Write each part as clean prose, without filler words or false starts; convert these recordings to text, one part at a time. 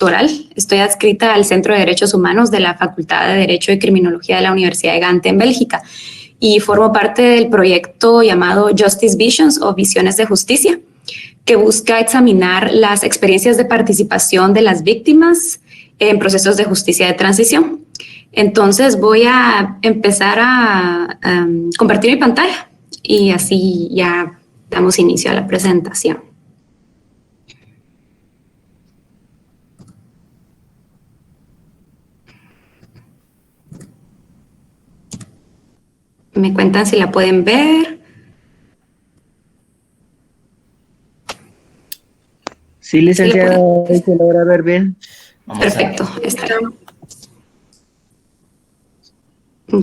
doctoral. Estoy adscrita al Centro de Derechos Humanos de la Facultad de Derecho y Criminología de la Universidad de Gante en Bélgica y formo parte del proyecto llamado Justice Visions o Visiones de Justicia, que busca examinar las experiencias de participación de las víctimas en procesos de justicia de transición. Entonces voy a empezar a compartir mi pantalla y así ya damos inicio a la presentación. Me cuentan si la pueden ver. Sí, licenciada, se logra ver bien. Perfecto, está bien.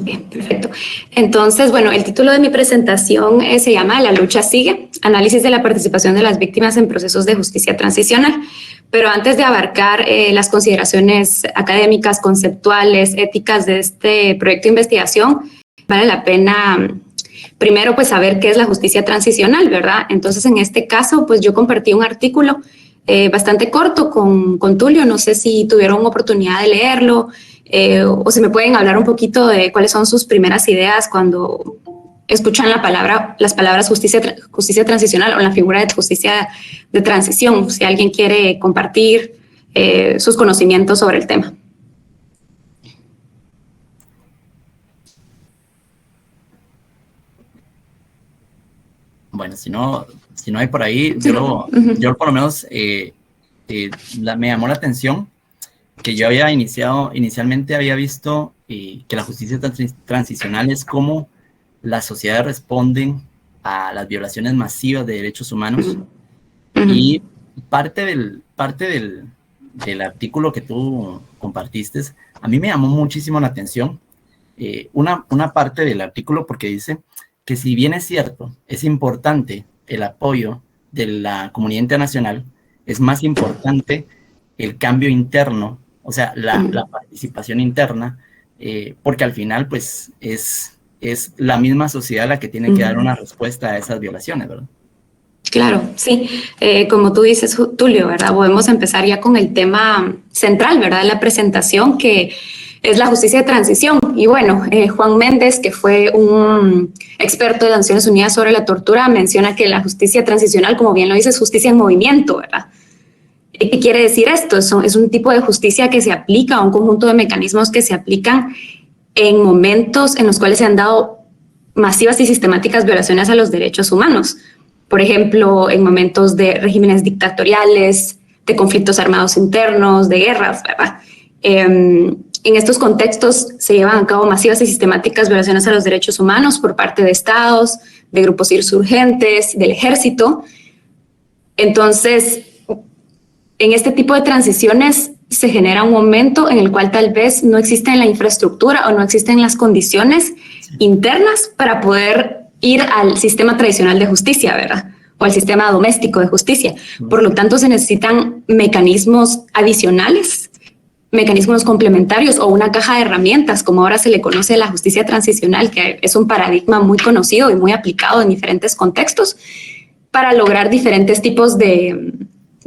Bien, perfecto. Entonces, bueno, el título de mi presentación se llama La lucha sigue, análisis de la participación de las víctimas en procesos de justicia transicional. Pero antes de abarcar las consideraciones académicas, conceptuales, éticas de este proyecto de investigación, vale la pena primero pues saber qué es la justicia transicional, ¿verdad? Entonces, en este caso, pues yo compartí un artículo bastante corto con Tulio, no sé si tuvieron oportunidad de leerlo, o si me pueden hablar un poquito de cuáles son sus primeras ideas cuando escuchan las palabras justicia transicional o la figura de justicia de transición, si alguien quiere compartir sus conocimientos sobre el tema. Bueno, si no hay por ahí, yo por lo menos me llamó la atención que yo había inicialmente había visto que la justicia transicional es como las sociedades responden a las violaciones masivas de derechos humanos. Y parte del artículo que tú compartiste, a mí me llamó muchísimo la atención una parte del artículo, porque dice que si bien es cierto, es importante el apoyo de la comunidad internacional, es más importante el cambio interno, o sea, la participación interna, porque al final, pues, es la misma sociedad la que tiene que dar una respuesta a esas violaciones, ¿verdad? Claro, sí. Como tú dices, Tulio, ¿verdad? Podemos empezar ya con el tema central, ¿verdad? De la presentación, que es la justicia de transición. Y bueno, Juan Méndez, que fue un experto de las Naciones Unidas sobre la tortura, menciona que la justicia transicional, como bien lo dice, es justicia en movimiento, ¿verdad? ¿Qué quiere decir esto? Es un tipo de justicia que se aplica a un conjunto de mecanismos que se aplican en momentos en los cuales se han dado masivas y sistemáticas violaciones a los derechos humanos. Por ejemplo, en momentos de regímenes dictatoriales, de conflictos armados internos, de guerras, ¿verdad? En estos contextos se llevan a cabo masivas y sistemáticas violaciones a los derechos humanos por parte de estados, de grupos insurgentes, del ejército. Entonces, en este tipo de transiciones se genera un momento en el cual tal vez no existe la infraestructura o no existen las condiciones internas para poder ir al sistema tradicional de justicia, ¿verdad? O al sistema doméstico de justicia. Por lo tanto, se necesitan mecanismos adicionales, mecanismos complementarios o una caja de herramientas, como ahora se le conoce a la justicia transicional, que es un paradigma muy conocido y muy aplicado en diferentes contextos, para lograr diferentes tipos de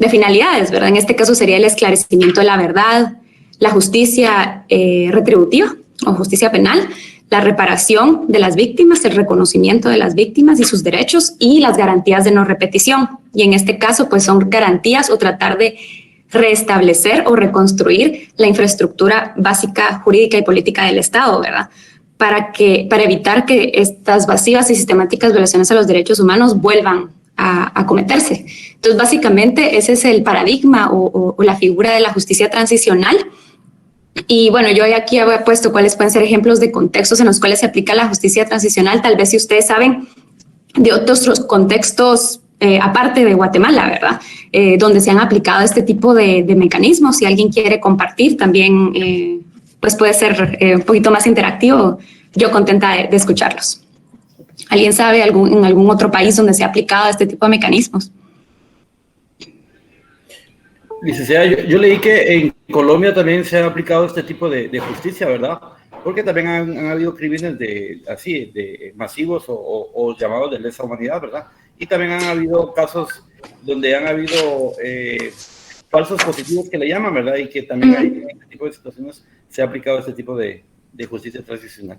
finalidades, ¿verdad? En este caso sería el esclarecimiento de la verdad, la justicia retributiva o justicia penal, la reparación de las víctimas, el reconocimiento de las víctimas y sus derechos y las garantías de no repetición. Y en este caso, pues son garantías o tratar de restablecer o reconstruir la infraestructura básica jurídica y política del Estado, ¿verdad? Para evitar que estas masivas y sistemáticas violaciones a los derechos humanos vuelvan a cometerse. Entonces, básicamente, ese es el paradigma o la figura de la justicia transicional. Y bueno, yo aquí había puesto cuáles pueden ser ejemplos de contextos en los cuales se aplica la justicia transicional. Tal vez si ustedes saben de otros contextos, aparte de Guatemala, ¿verdad? Donde se han aplicado este tipo de mecanismos. Si alguien quiere compartir también, pues puede ser un poquito más interactivo. Yo contenta de escucharlos. ¿Alguien sabe en algún otro país donde se ha aplicado este tipo de mecanismos? Licenciada, yo leí que en Colombia también se ha aplicado este tipo de justicia, ¿verdad? Porque también han habido crímenes de masivos o llamados de lesa humanidad, ¿verdad? Y también han habido casos donde han habido falsos positivos que le llaman, ¿verdad? Y que también hay en este tipo de situaciones se ha aplicado este tipo de justicia transicional.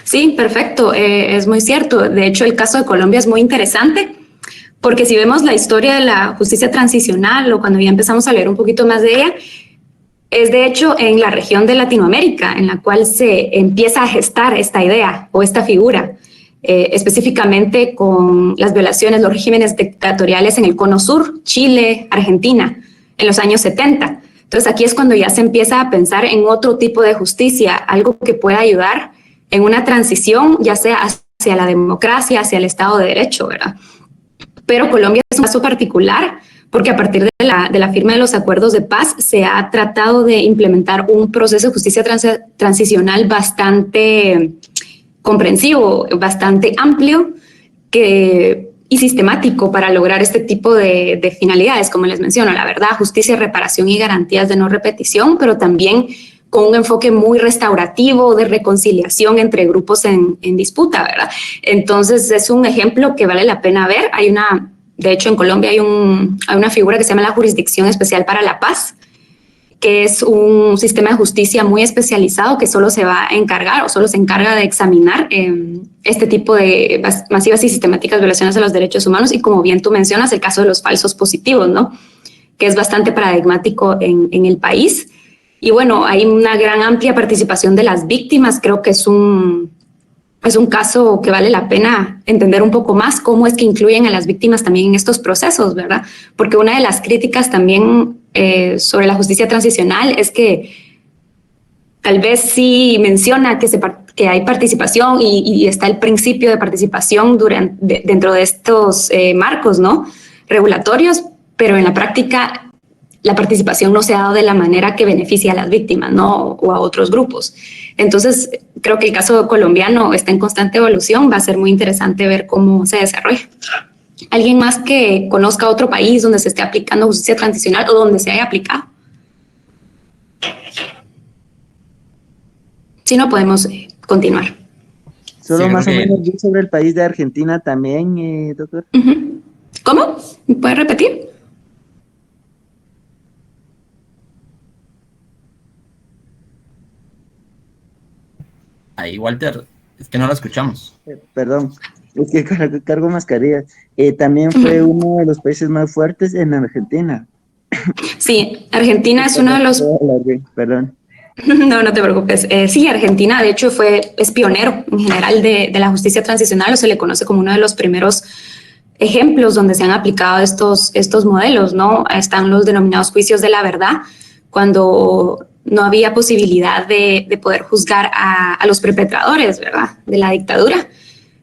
Sí, perfecto, es muy cierto. De hecho, el caso de Colombia es muy interesante, porque si vemos la historia de la justicia transicional o cuando ya empezamos a leer un poquito más de ella, es de hecho en la región de Latinoamérica en la cual se empieza a gestar esta idea o esta figura, específicamente con las violaciones, los regímenes dictatoriales en el Cono Sur, Chile, Argentina, en los años 70. Entonces aquí es cuando ya se empieza a pensar en otro tipo de justicia, algo que pueda ayudar en una transición, ya sea hacia la democracia, hacia el Estado de Derecho, ¿verdad? Pero Colombia es un caso particular porque a partir de la firma de los acuerdos de paz se ha tratado de implementar un proceso de justicia transicional bastante comprensivo, bastante amplio y sistemático para lograr este tipo de finalidades, como les menciono, la verdad, justicia, reparación y garantías de no repetición, pero también con un enfoque muy restaurativo de reconciliación entre grupos en disputa, ¿verdad? Entonces es un ejemplo que vale la pena ver. De hecho, en Colombia hay una figura que se llama la Jurisdicción Especial para la Paz, que es un sistema de justicia muy especializado que solo se va a encargar o solo se encarga de examinar este tipo de masivas y sistemáticas violaciones a los derechos humanos y, como bien tú mencionas, el caso de los falsos positivos, ¿no? Que es bastante paradigmático en el país. Y bueno, hay una gran amplia participación de las víctimas. Creo que es un caso que vale la pena entender un poco más cómo es que incluyen a las víctimas también en estos procesos, ¿verdad? Porque una de las críticas también sobre la justicia transicional es que tal vez sí menciona que hay participación y está el principio de participación dentro de estos marcos, ¿no? Regulatorios, pero en la práctica la participación no se ha dado de la manera que beneficia a las víctimas, ¿no? O a otros grupos. Entonces, creo que el caso colombiano está en constante evolución. Va a ser muy interesante ver cómo se desarrolla. ¿Alguien más que conozca otro país donde se esté aplicando justicia transicional o donde se haya aplicado? Si no, podemos continuar. Solo Sí, más o creo que- menos vi sobre el país de Argentina también, doctor. ¿Cómo? ¿Me puedes repetir? Ahí, Walter, es que no lo escuchamos. Perdón, es que cargo mascarilla. También fue uno de los países más fuertes en Argentina. Sí, Argentina es uno de los... Perdón. No te preocupes. Sí, Argentina, de hecho, es pionero en general de la justicia transicional, o se le conoce como uno de los primeros ejemplos donde se han aplicado estos modelos, ¿no? Están los denominados juicios de la verdad, cuando no había posibilidad de poder juzgar a los perpetradores, ¿verdad?, de la dictadura.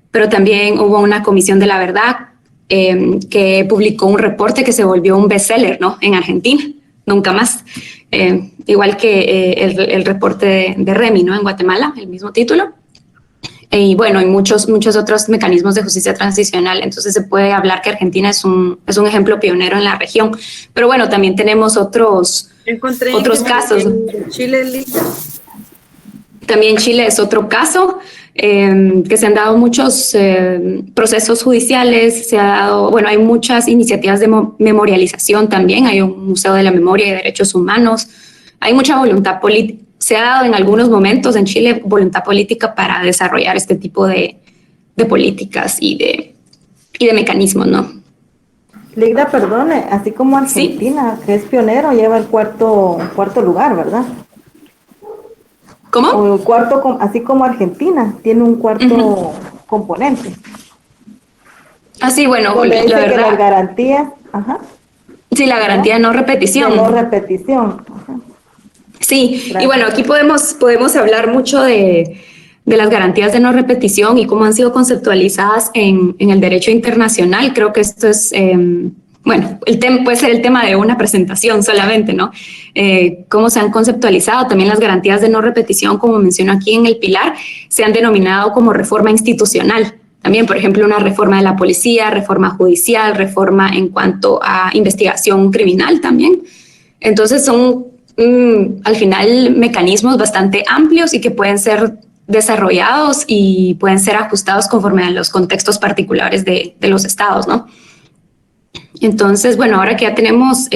Pero también hubo una comisión de la verdad que publicó un reporte que se volvió un bestseller, ¿no?, en Argentina, nunca más. Igual que el reporte de Remy, ¿no?, en Guatemala, el mismo título. Y bueno, hay muchos otros mecanismos de justicia transicional. Entonces se puede hablar que Argentina es un ejemplo pionero en la región. Pero bueno, también tenemos otros casos. En Chile, Lisa. También Chile es otro caso, que se han dado muchos procesos judiciales, hay muchas iniciativas de memorialización también, hay un Museo de la Memoria y Derechos Humanos, hay mucha voluntad política. Se ha dado en algunos momentos en Chile voluntad política para desarrollar este tipo de políticas y de mecanismos, ¿no? Ligda, perdone, así como Argentina, que es pionero, lleva el cuarto lugar, ¿verdad? ¿Cómo? O el cuarto, así como Argentina, tiene un cuarto componente. Así, bueno, Donde dice la que verdad. las garantías, ajá. Sí, la garantía de no repetición. De no repetición. Ajá. Sí, Gracias. y bueno, aquí podemos hablar mucho de las garantías de no repetición y cómo han sido conceptualizadas en el derecho internacional. Creo que esto es, puede ser el tema de una presentación solamente, ¿no? Cómo se han conceptualizado también las garantías de no repetición, como menciono aquí en el pilar, se han denominado como reforma institucional. También, por ejemplo, una reforma de la policía, reforma judicial, reforma en cuanto a investigación criminal también. Entonces son al final mecanismos bastante amplios y que pueden ser desarrollados y pueden ser ajustados conforme a los contextos particulares de los estados, ¿no? Entonces, bueno, ahora que ya tenemos,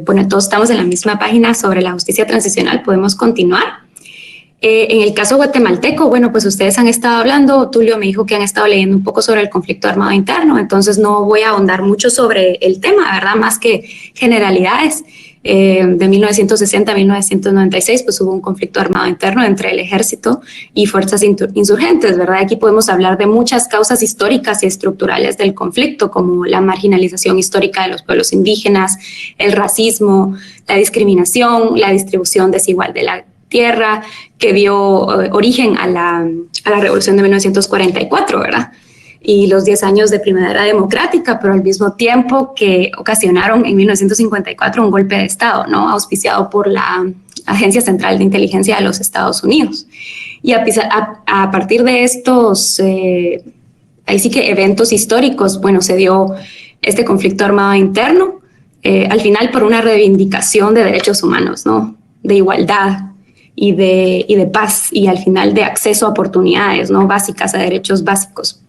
bueno, todos estamos en la misma página sobre la justicia transicional, podemos continuar. En el caso guatemalteco, bueno, pues ustedes han estado hablando, Tulio me dijo que han estado leyendo un poco sobre el conflicto armado interno, entonces no voy a ahondar mucho sobre el tema, ¿verdad? Más que generalidades. De 1960 a 1996, pues hubo un conflicto armado interno entre el ejército y fuerzas insurgentes, ¿verdad? Aquí podemos hablar de muchas causas históricas y estructurales del conflicto, como la marginalización histórica de los pueblos indígenas, el racismo, la discriminación, la distribución desigual de la tierra, que dio origen a la revolución de 1944, ¿verdad? Y los 10 años de primavera democrática, pero al mismo tiempo que ocasionaron en 1954 un golpe de Estado, ¿no? Auspiciado por la Agencia Central de Inteligencia de los Estados Unidos. Y a partir de estos, ahí sí que eventos históricos, bueno, se dio este conflicto armado interno, al final por una reivindicación de derechos humanos, ¿no? De igualdad y de paz, y al final de acceso a oportunidades, ¿no? Básicas, a derechos básicos.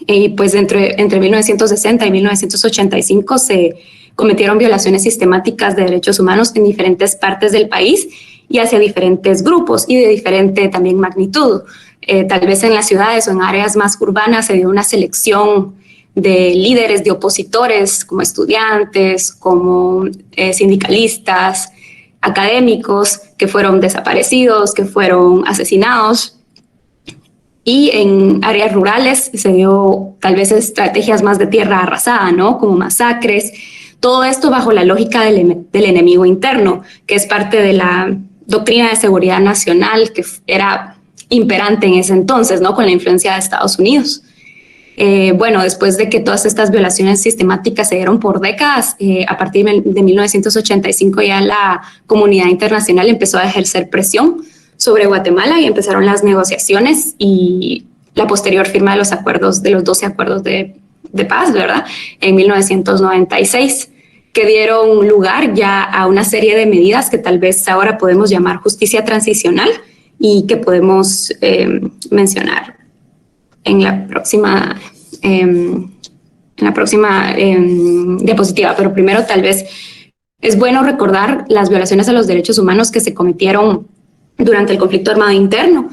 Y pues entre 1960 y 1985 se cometieron violaciones sistemáticas de derechos humanos en diferentes partes del país y hacia diferentes grupos y de diferente también magnitud. Tal vez en las ciudades o en áreas más urbanas se dio una selección de líderes, de opositores, como estudiantes, como sindicalistas, académicos, que fueron desaparecidos, que fueron asesinados. Y en áreas rurales se dio tal vez estrategias más de tierra arrasada, ¿no? Como masacres. Todo esto bajo la lógica del enemigo interno, que es parte de la doctrina de seguridad nacional que era imperante en ese entonces, ¿no? Con la influencia de Estados Unidos. Bueno, después de que todas estas violaciones sistemáticas se dieron por décadas, a partir de 1985 ya la comunidad internacional empezó a ejercer presión sobre Guatemala y empezaron las negociaciones y la posterior firma de los acuerdos, de los 12 acuerdos de paz, ¿verdad? En 1996, que dieron lugar ya a una serie de medidas que tal vez ahora podemos llamar justicia transicional y que podemos mencionar en la próxima diapositiva. Pero primero tal vez es bueno recordar las violaciones a los derechos humanos que se cometieron durante el conflicto armado interno.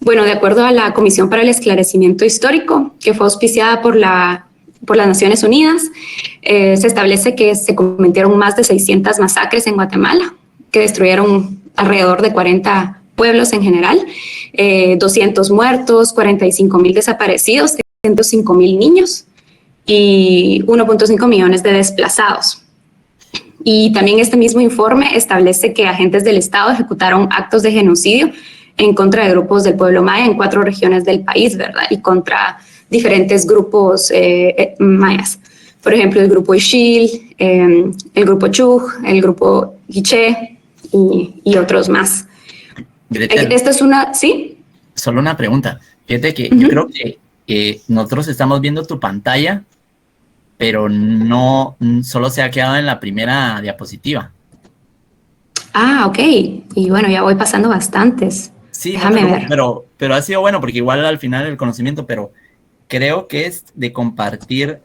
Bueno, de acuerdo a la Comisión para el Esclarecimiento Histórico, que fue auspiciada por las Naciones Unidas, se establece que se cometieron más de 600 masacres en Guatemala, que destruyeron alrededor de 40 pueblos en general, 200 muertos, 45,000 desaparecidos, 105,000 niños y 1.5 millones de desplazados. Y también este mismo informe establece que agentes del Estado ejecutaron actos de genocidio en contra de grupos del pueblo maya en 4 regiones del país, ¿verdad? Y contra diferentes grupos mayas. Por ejemplo, el grupo Ixil, el grupo Chug, el grupo Quiché y otros más. Gretel, Esta es una... ¿Sí? solo una pregunta. Fíjate que yo creo que nosotros estamos viendo tu pantalla, pero no, solo se ha quedado en la primera diapositiva. Ah, ok. Y bueno, ya voy pasando bastantes. Sí, Déjame no, ver. pero ha sido bueno porque igual al final el conocimiento, pero creo que es de compartir,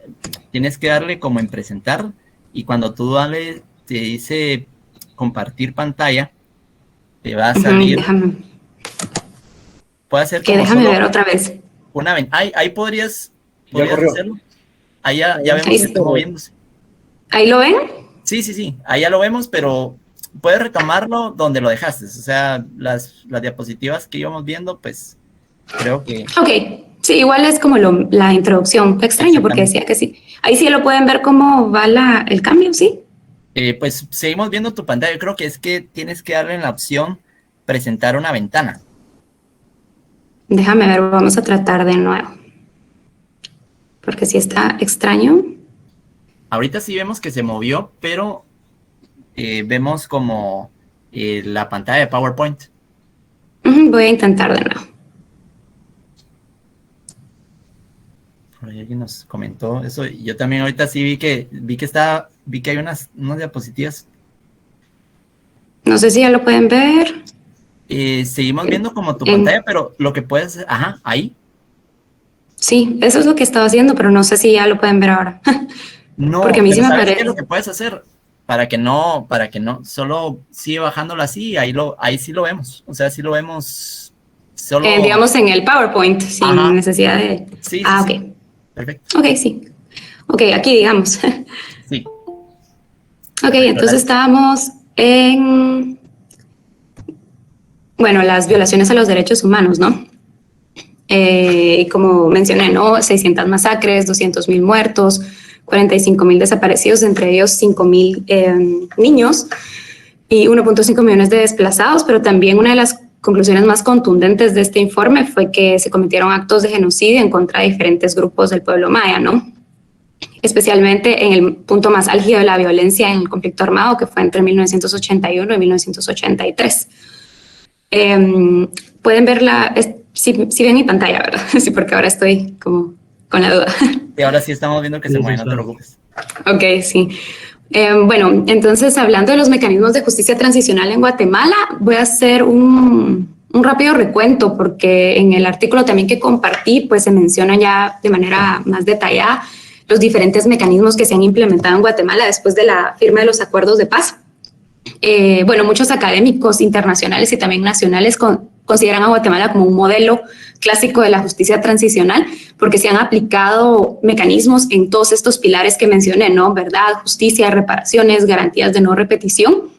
tienes que darle como en presentar y cuando tú dale, te dice compartir pantalla, te va a salir, Déjame, puede ser que como déjame solo ver otra vez. una ahí podrías corrió. hacerlo. Ahí ya vemos Ahí que está moviéndose. ¿Ahí lo ven? Sí, ahí ya lo vemos, pero puedes retomarlo donde lo dejaste. O sea, las diapositivas que íbamos viendo, pues creo que... Ok, sí, igual es como la introducción. Fue extraño porque decía que sí. Ahí sí lo pueden ver cómo va el cambio, ¿sí? Pues seguimos viendo tu pantalla. Yo creo que es que tienes que darle en la opción presentar una ventana. Déjame ver, vamos a tratar de nuevo. Porque sí está extraño. Ahorita sí vemos que se movió, pero vemos como la pantalla de PowerPoint. Voy a intentar de nuevo. Por ahí alguien nos comentó eso. Y yo también ahorita sí vi que hay unas diapositivas. No sé si ya lo pueden ver. Seguimos viendo como tu pantalla, pero lo que puedes... ahí. Sí, eso es lo que estaba haciendo, pero no sé si ya lo pueden ver ahora. No, Porque a mí sí pero me ¿sabes qué parece... es lo que puedes hacer? Para que no, solo sigue bajándolo así, ahí sí lo vemos. O sea, sí lo vemos solo. digamos en el PowerPoint, sin Ajá, necesidad de... sí, sí, Ah, sí. ok. Perfecto. Ok, sí. Ok, aquí digamos. Sí, Ok, perfecto, entonces dale. estábamos en, bueno, las violaciones a los derechos humanos, ¿no? Como mencioné, ¿no? 600 masacres, 200.000 muertos, 45.000 desaparecidos, entre ellos 5.000 niños y 1.5 millones de desplazados, pero también una de las conclusiones más contundentes de este informe fue que se cometieron actos de genocidio en contra de diferentes grupos del pueblo maya, ¿no? Especialmente en el punto más álgido de la violencia en el conflicto armado, que fue entre 1981 y 1983. Pueden verla, si ven mi pantalla, ¿verdad? Sí, porque ahora estoy como con la duda. Y ahora sí estamos viendo que se mueve, no te preocupes. Ok, sí. Bueno, entonces hablando de los mecanismos de justicia transicional en Guatemala, voy a hacer un rápido recuento porque en el artículo también que compartí, pues se menciona ya de manera más detallada los diferentes mecanismos que se han implementado en Guatemala después de la firma de los acuerdos de paz. Bueno, muchos académicos internacionales y también nacionales consideran a Guatemala como un modelo clásico de la justicia transicional porque se han aplicado mecanismos en todos estos pilares que mencioné, ¿no? Verdad, justicia, reparaciones, garantías de no repetición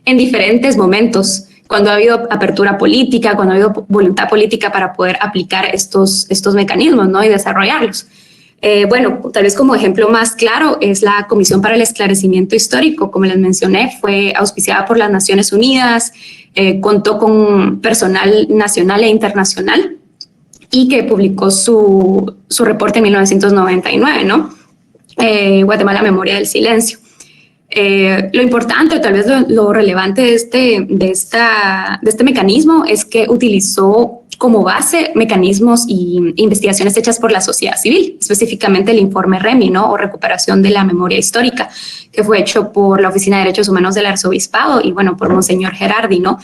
en diferentes momentos, cuando ha habido apertura política, cuando ha habido voluntad política para poder aplicar estos mecanismos, ¿no? Y desarrollarlos. Bueno, tal vez como ejemplo más claro es la Comisión para el Esclarecimiento Histórico, como les mencioné, fue auspiciada por las Naciones Unidas, contó con personal nacional e internacional y que publicó su reporte en 1999, ¿no? Guatemala, Memoria del Silencio. Lo importante, o tal vez lo relevante de este mecanismo es que utilizó como base mecanismos e investigaciones hechas por la sociedad civil, específicamente el informe REMI, ¿no? O Recuperación de la Memoria Histórica, que fue hecho por la Oficina de Derechos Humanos del Arzobispado y, bueno, por Monseñor Gerardi, ¿no?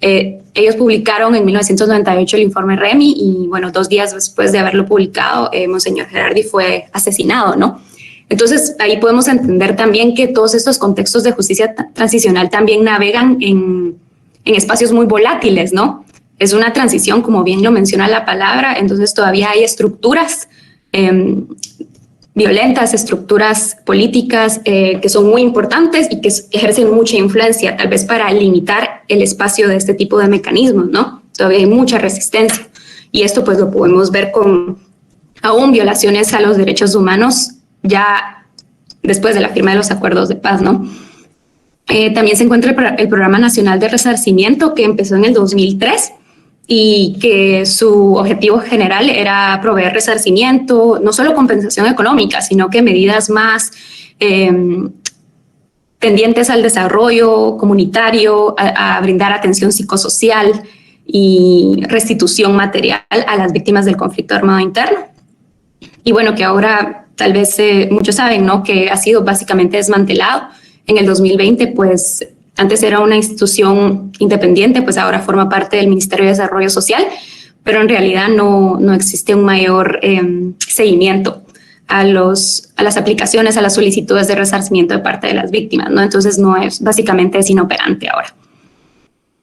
Ellos publicaron en 1998 el informe REMI y, bueno, 2 días después de haberlo publicado, Monseñor Gerardi fue asesinado, ¿no? Entonces, ahí podemos entender también que todos estos contextos de justicia transicional también navegan en espacios muy volátiles, ¿no? Es una transición, como bien lo menciona la palabra, entonces todavía hay estructuras violentas, estructuras políticas que son muy importantes y que ejercen mucha influencia, tal vez para limitar el espacio de este tipo de mecanismos, ¿no? Todavía hay mucha resistencia y esto pues lo podemos ver con aún violaciones a los derechos humanos ya después de la firma de los acuerdos de paz, ¿no? También se encuentra el Programa Nacional de Resarcimiento que empezó en el 2003 y que su objetivo general era proveer resarcimiento, no solo compensación económica, sino que medidas más tendientes al desarrollo comunitario, a brindar atención psicosocial y restitución material a las víctimas del conflicto armado interno. Y bueno, que ahora tal vez muchos saben, ¿no? Que ha sido básicamente desmantelado. En el 2020, pues antes era una institución independiente, pues ahora forma parte del Ministerio de Desarrollo Social, pero en realidad no existe un mayor seguimiento a las aplicaciones, a las solicitudes de resarcimiento de parte de las víctimas, ¿no? Entonces básicamente es inoperante ahora.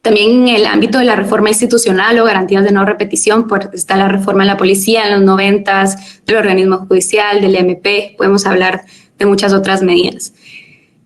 También en el ámbito de la reforma institucional o garantías de no repetición, pues está la reforma de la policía en los 90s, del organismo judicial, del MP, podemos hablar de muchas otras medidas.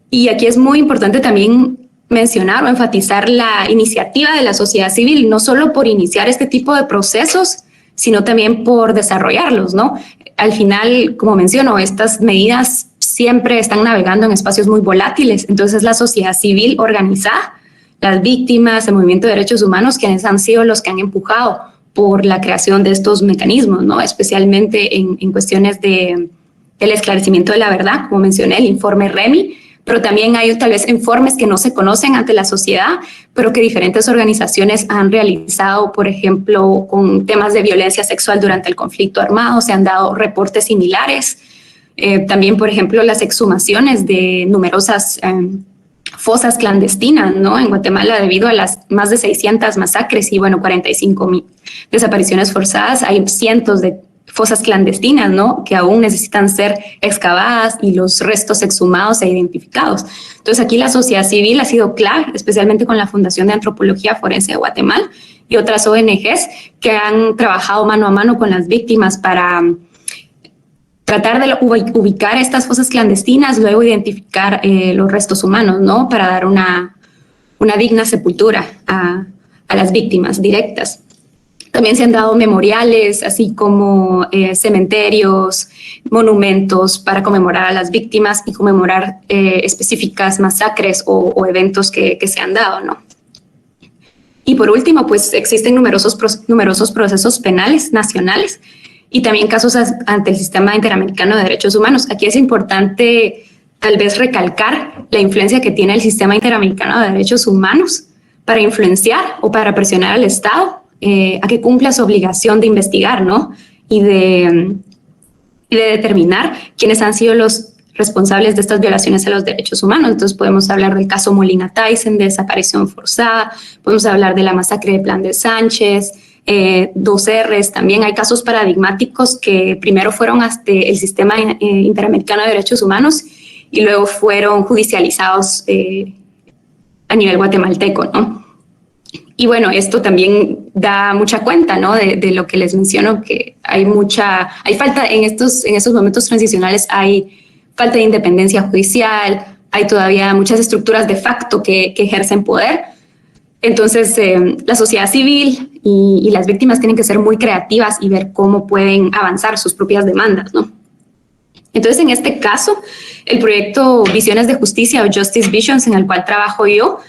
Y aquí es muy importante también mencionar o enfatizar la iniciativa de la sociedad civil, no solo por iniciar este tipo de procesos, sino también por desarrollarlos, ¿no? Al final, como menciono, estas medidas siempre están navegando en espacios muy volátiles, entonces la sociedad civil organizada, las víctimas, el movimiento de derechos humanos, quienes han sido los que han empujado por la creación de estos mecanismos, ¿no? Especialmente en cuestiones del esclarecimiento de la verdad, como mencioné, el informe REMI, pero también hay tal vez informes que no se conocen ante la sociedad, pero que diferentes organizaciones han realizado, por ejemplo, con temas de violencia sexual durante el conflicto armado, se han dado reportes similares. También, por ejemplo, las exhumaciones de numerosas fosas clandestinas, ¿no? En Guatemala, debido a las más de 600 masacres y, bueno, 45.000 desapariciones forzadas, hay cientos de fosas clandestinas, ¿no? Que aún necesitan ser excavadas y los restos exhumados e identificados. Entonces aquí la sociedad civil ha sido clave, especialmente con la Fundación de Antropología Forense de Guatemala y otras ONGs que han trabajado mano a mano con las víctimas para tratar de ubicar estas fosas clandestinas, luego identificar los restos humanos, ¿no? Para dar una digna sepultura a las víctimas directas. También se han dado memoriales, así como cementerios, monumentos para conmemorar a las víctimas y conmemorar específicas masacres o eventos que se han dado, ¿no? Y por último, pues existen numerosos procesos penales nacionales y también casos ante el Sistema Interamericano de Derechos Humanos. Aquí es importante tal vez recalcar la influencia que tiene el Sistema Interamericano de Derechos Humanos para influenciar o para presionar al Estado a que cumpla su obligación de investigar, ¿no? Y de determinar quiénes han sido los responsables de estas violaciones a los derechos humanos. Entonces podemos hablar del caso Molina Tyson, de desaparición forzada, podemos hablar de la masacre de Plan de Sánchez, 2Rs, también hay casos paradigmáticos que primero fueron hasta el Sistema Interamericano de Derechos Humanos y luego fueron judicializados a nivel guatemalteco, ¿no? Y bueno, esto también da mucha cuenta, ¿no? De lo que les menciono, que hay falta en estos momentos transicionales, hay falta de independencia judicial, hay todavía muchas estructuras de facto que ejercen poder. Entonces, la sociedad civil y las víctimas tienen que ser muy creativas y ver cómo pueden avanzar sus propias demandas, ¿no? Entonces, en este caso, el proyecto Visiones de Justicia o Justice Visions, en el cual trabajo yo,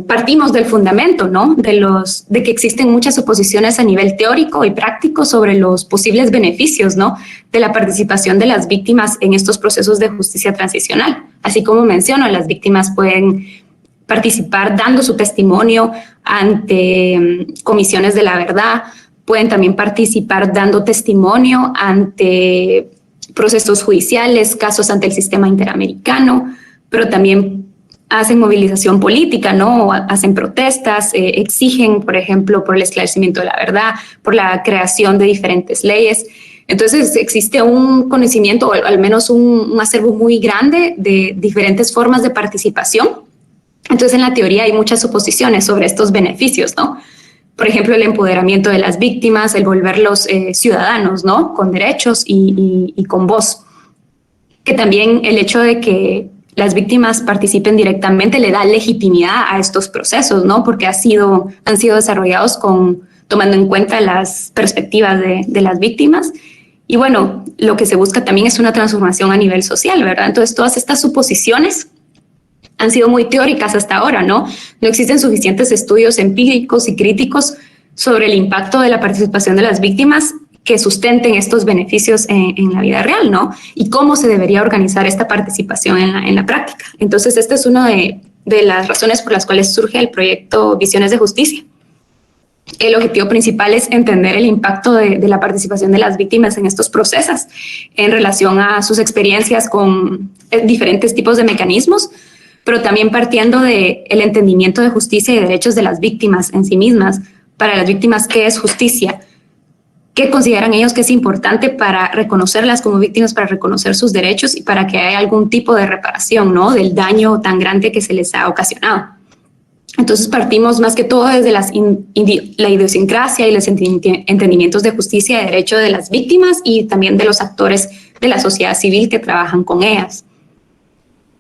partimos del fundamento, ¿no? De que existen muchas oposiciones a nivel teórico y práctico sobre los posibles beneficios, ¿no? De la participación de las víctimas en estos procesos de justicia transicional. Así como menciono, las víctimas pueden participar dando su testimonio ante comisiones de la verdad, pueden también participar dando testimonio ante procesos judiciales, casos ante el sistema interamericano, pero también hacen movilización política, ¿no? Hacen protestas, exigen, por ejemplo, por el esclarecimiento de la verdad, por la creación de diferentes leyes. Entonces existe un conocimiento, o al menos un acervo muy grande de diferentes formas de participación. Entonces en la teoría hay muchas suposiciones sobre estos beneficios, ¿no? Por ejemplo, el empoderamiento de las víctimas, el volverlos ciudadanos, ¿no? Con derechos y con voz. Que también el hecho de que las víctimas participen directamente le da legitimidad a estos procesos, ¿no? Porque han sido desarrollados tomando en cuenta las perspectivas de las víctimas. Y bueno, lo que se busca también es una transformación a nivel social, ¿verdad? Entonces, todas estas suposiciones han sido muy teóricas hasta ahora, ¿no? No existen suficientes estudios empíricos y críticos sobre el impacto de la participación de las víctimas que sustenten estos beneficios en la vida real, ¿no? Y cómo se debería organizar esta participación en la práctica. Entonces, esta es una de las razones por las cuales surge el proyecto Visiones de Justicia. El objetivo principal es entender el impacto de la participación de las víctimas en estos procesos en relación a sus experiencias con diferentes tipos de mecanismos, pero también partiendo del entendimiento de justicia y derechos de las víctimas en sí mismas. Para las víctimas, ¿qué es justicia? ¿Qué consideran ellos que es importante para reconocerlas como víctimas, para reconocer sus derechos y para que haya algún tipo de reparación, ¿no? Del daño tan grande que se les ha ocasionado? Entonces partimos más que todo desde la idiosincrasia y los entendimientos de justicia y derecho de las víctimas y también de los actores de la sociedad civil que trabajan con ellas.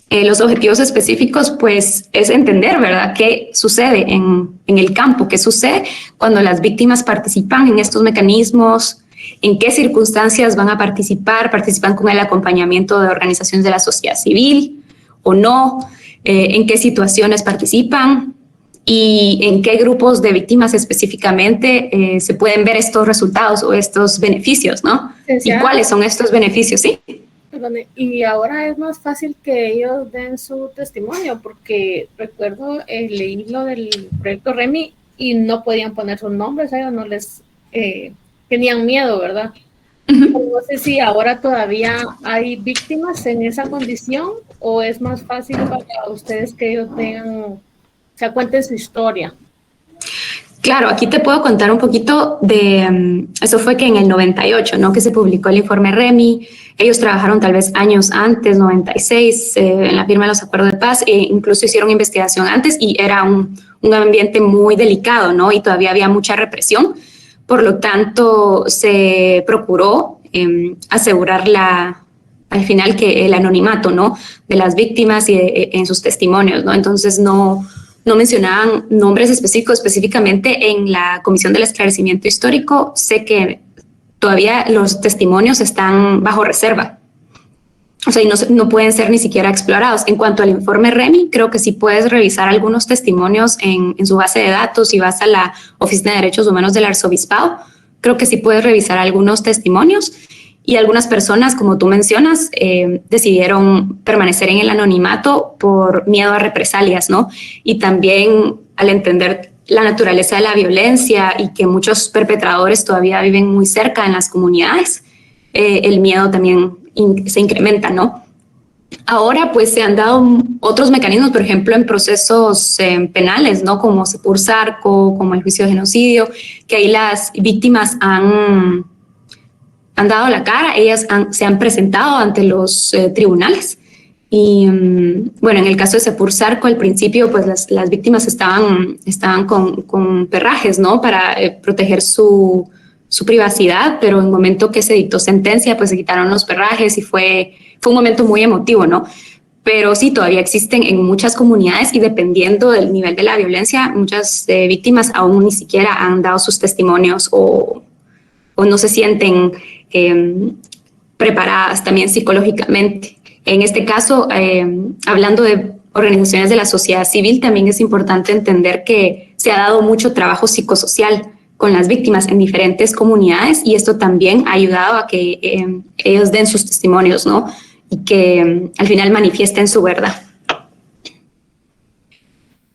Los objetivos específicos, pues, es entender, ¿verdad?, qué sucede en el campo, qué sucede cuando las víctimas participan en estos mecanismos, en qué circunstancias van a participan con el acompañamiento de organizaciones de la sociedad civil o no, en qué situaciones participan y en qué grupos de víctimas específicamente se pueden ver estos resultados o estos beneficios, ¿no? ¿Y cuáles son estos beneficios? Sí. Y ahora es más fácil que ellos den su testimonio, porque recuerdo leí lo del proyecto Remy y no podían poner sus nombres, ellos no les tenían miedo, ¿verdad? No sé si ahora todavía hay víctimas en esa condición o es más fácil para ustedes que ellos tengan, o sea, cuenten su historia. Claro, aquí te puedo contar un poquito de, eso fue que en el 98, ¿no? Que se publicó el informe REMI. Ellos trabajaron tal vez años antes, 96, en la firma de los acuerdos de paz, e incluso hicieron investigación antes y era un ambiente muy delicado, ¿no? Y todavía había mucha represión. Por lo tanto, se procuró asegurar al final que el anonimato, ¿no? De las víctimas y en sus testimonios, ¿no? Entonces no mencionaban nombres específicamente en la Comisión del Esclarecimiento Histórico. Sé que todavía los testimonios están bajo reserva. O sea, y no pueden ser ni siquiera explorados. En cuanto al informe REMI, creo que sí puedes revisar algunos testimonios en su base de datos. Si vas a la Oficina de Derechos Humanos del Arzobispado, creo que sí puedes revisar algunos testimonios. Y algunas personas, como tú mencionas, decidieron permanecer en el anonimato por miedo a represalias, ¿no? Y también al entender la naturaleza de la violencia y que muchos perpetradores todavía viven muy cerca en las comunidades, el miedo también se incrementa, ¿no? Ahora, pues, se han dado otros mecanismos, por ejemplo, en procesos penales, ¿no? Como Sepur Sarco, como el juicio de genocidio, que ahí las víctimas han dado la cara, ellas se han presentado ante los tribunales. Y bueno, en el caso de Sepur Sarco, al principio, pues las víctimas estaban con perrajes, ¿no? Para proteger su privacidad, pero en el momento que se dictó sentencia, pues se quitaron los perrajes y fue un momento muy emotivo, ¿no? Pero sí, todavía existen en muchas comunidades y dependiendo del nivel de la violencia, muchas víctimas aún ni siquiera han dado sus testimonios o no se sienten preparadas también psicológicamente. En este caso, hablando de organizaciones de la sociedad civil, también es importante entender que se ha dado mucho trabajo psicosocial con las víctimas en diferentes comunidades y esto también ha ayudado a que ellos den sus testimonios, ¿no? Y que al final manifiesten su verdad.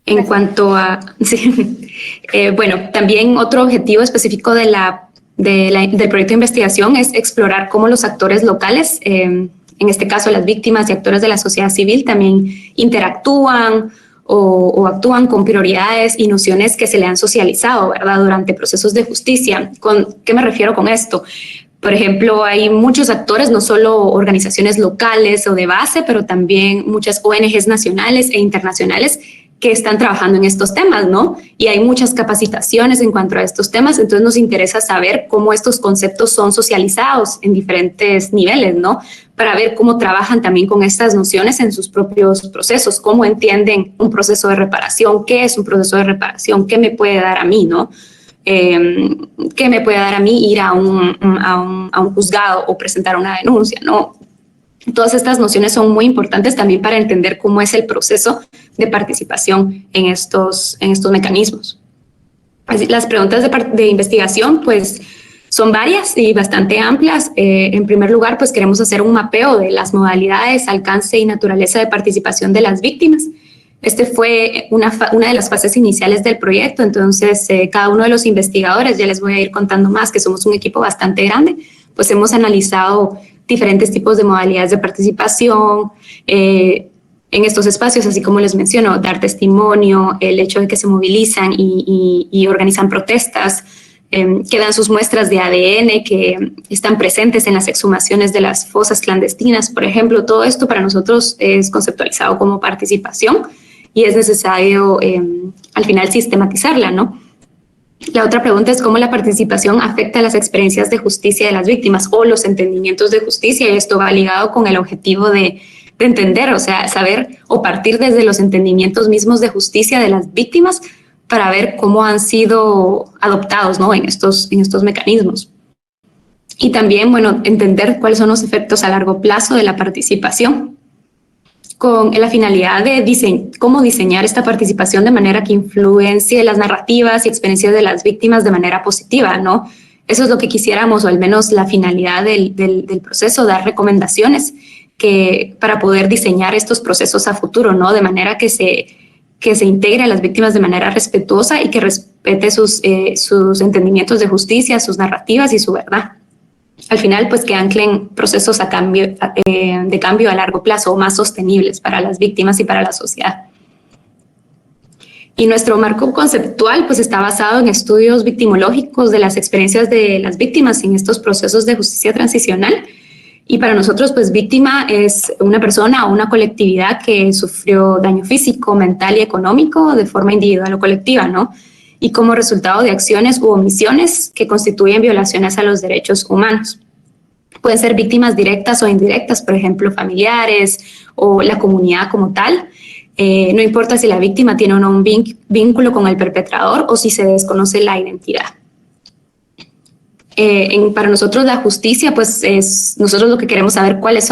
En cuanto a... Sí, bueno, también otro objetivo específico del proyecto de investigación es explorar cómo los actores locales, en este caso las víctimas y actores de la sociedad civil, también interactúan o actúan con prioridades y nociones que se le han socializado, ¿verdad?, durante procesos de justicia. ¿Qué me refiero con esto? Por ejemplo, hay muchos actores, no solo organizaciones locales o de base, pero también muchas ONGs nacionales e internacionales que están trabajando en estos temas, ¿no? Y hay muchas capacitaciones en cuanto a estos temas, entonces nos interesa saber cómo estos conceptos son socializados en diferentes niveles, ¿no? Para ver cómo trabajan también con estas nociones en sus propios procesos, cómo entienden un proceso de reparación, qué es un proceso de reparación, qué me puede dar a mí, ¿no? ¿Qué me puede dar a mí ir a un juzgado o presentar una denuncia, ¿no? Todas estas nociones son muy importantes también para entender cómo es el proceso de participación en estos mecanismos. Así, las preguntas de investigación, pues, son varias y bastante amplias. En primer lugar, pues, queremos hacer un mapeo de las modalidades, alcance y naturaleza de participación de las víctimas. Este fue una de las fases iniciales del proyecto, entonces cada uno de los investigadores, ya les voy a ir contando más, que somos un equipo bastante grande, pues hemos analizado diferentes tipos de modalidades de participación en estos espacios, así como les menciono, dar testimonio, el hecho de que se movilizan y organizan protestas, que dan sus muestras de ADN, que están presentes en las exhumaciones de las fosas clandestinas, por ejemplo. Todo esto para nosotros es conceptualizado como participación y es necesario al final sistematizarla, ¿no? La otra pregunta es cómo la participación afecta las experiencias de justicia de las víctimas o los entendimientos de justicia, y esto va ligado con el objetivo de entender, o sea, saber o partir desde los entendimientos mismos de justicia de las víctimas para ver cómo han sido adoptados, ¿no?, en estos mecanismos. Y también, bueno, entender cuáles son los efectos a largo plazo de la participación, con la finalidad de cómo diseñar esta participación de manera que influencie las narrativas y experiencias de las víctimas de manera positiva, ¿no? Eso es lo que quisiéramos, o al menos la finalidad del proceso, dar recomendaciones para poder diseñar estos procesos a futuro, ¿no? De manera que se integre a las víctimas de manera respetuosa y que respete sus entendimientos de justicia, sus narrativas y su verdad. Al final, pues, que anclen procesos de cambio a largo plazo o más sostenibles para las víctimas y para la sociedad. Y nuestro marco conceptual pues está basado en estudios victimológicos de las experiencias de las víctimas en estos procesos de justicia transicional. Y para nosotros pues víctima es una persona o una colectividad que sufrió daño físico, mental y económico de forma individual o colectiva, ¿no? Y como resultado de acciones u omisiones que constituyen violaciones a los derechos humanos. Pueden ser víctimas directas o indirectas, por ejemplo, familiares o la comunidad como tal. No importa si la víctima tiene o no un vínculo con el perpetrador o si se desconoce la identidad. Para nosotros la justicia, pues nosotros lo que queremos saber cuáles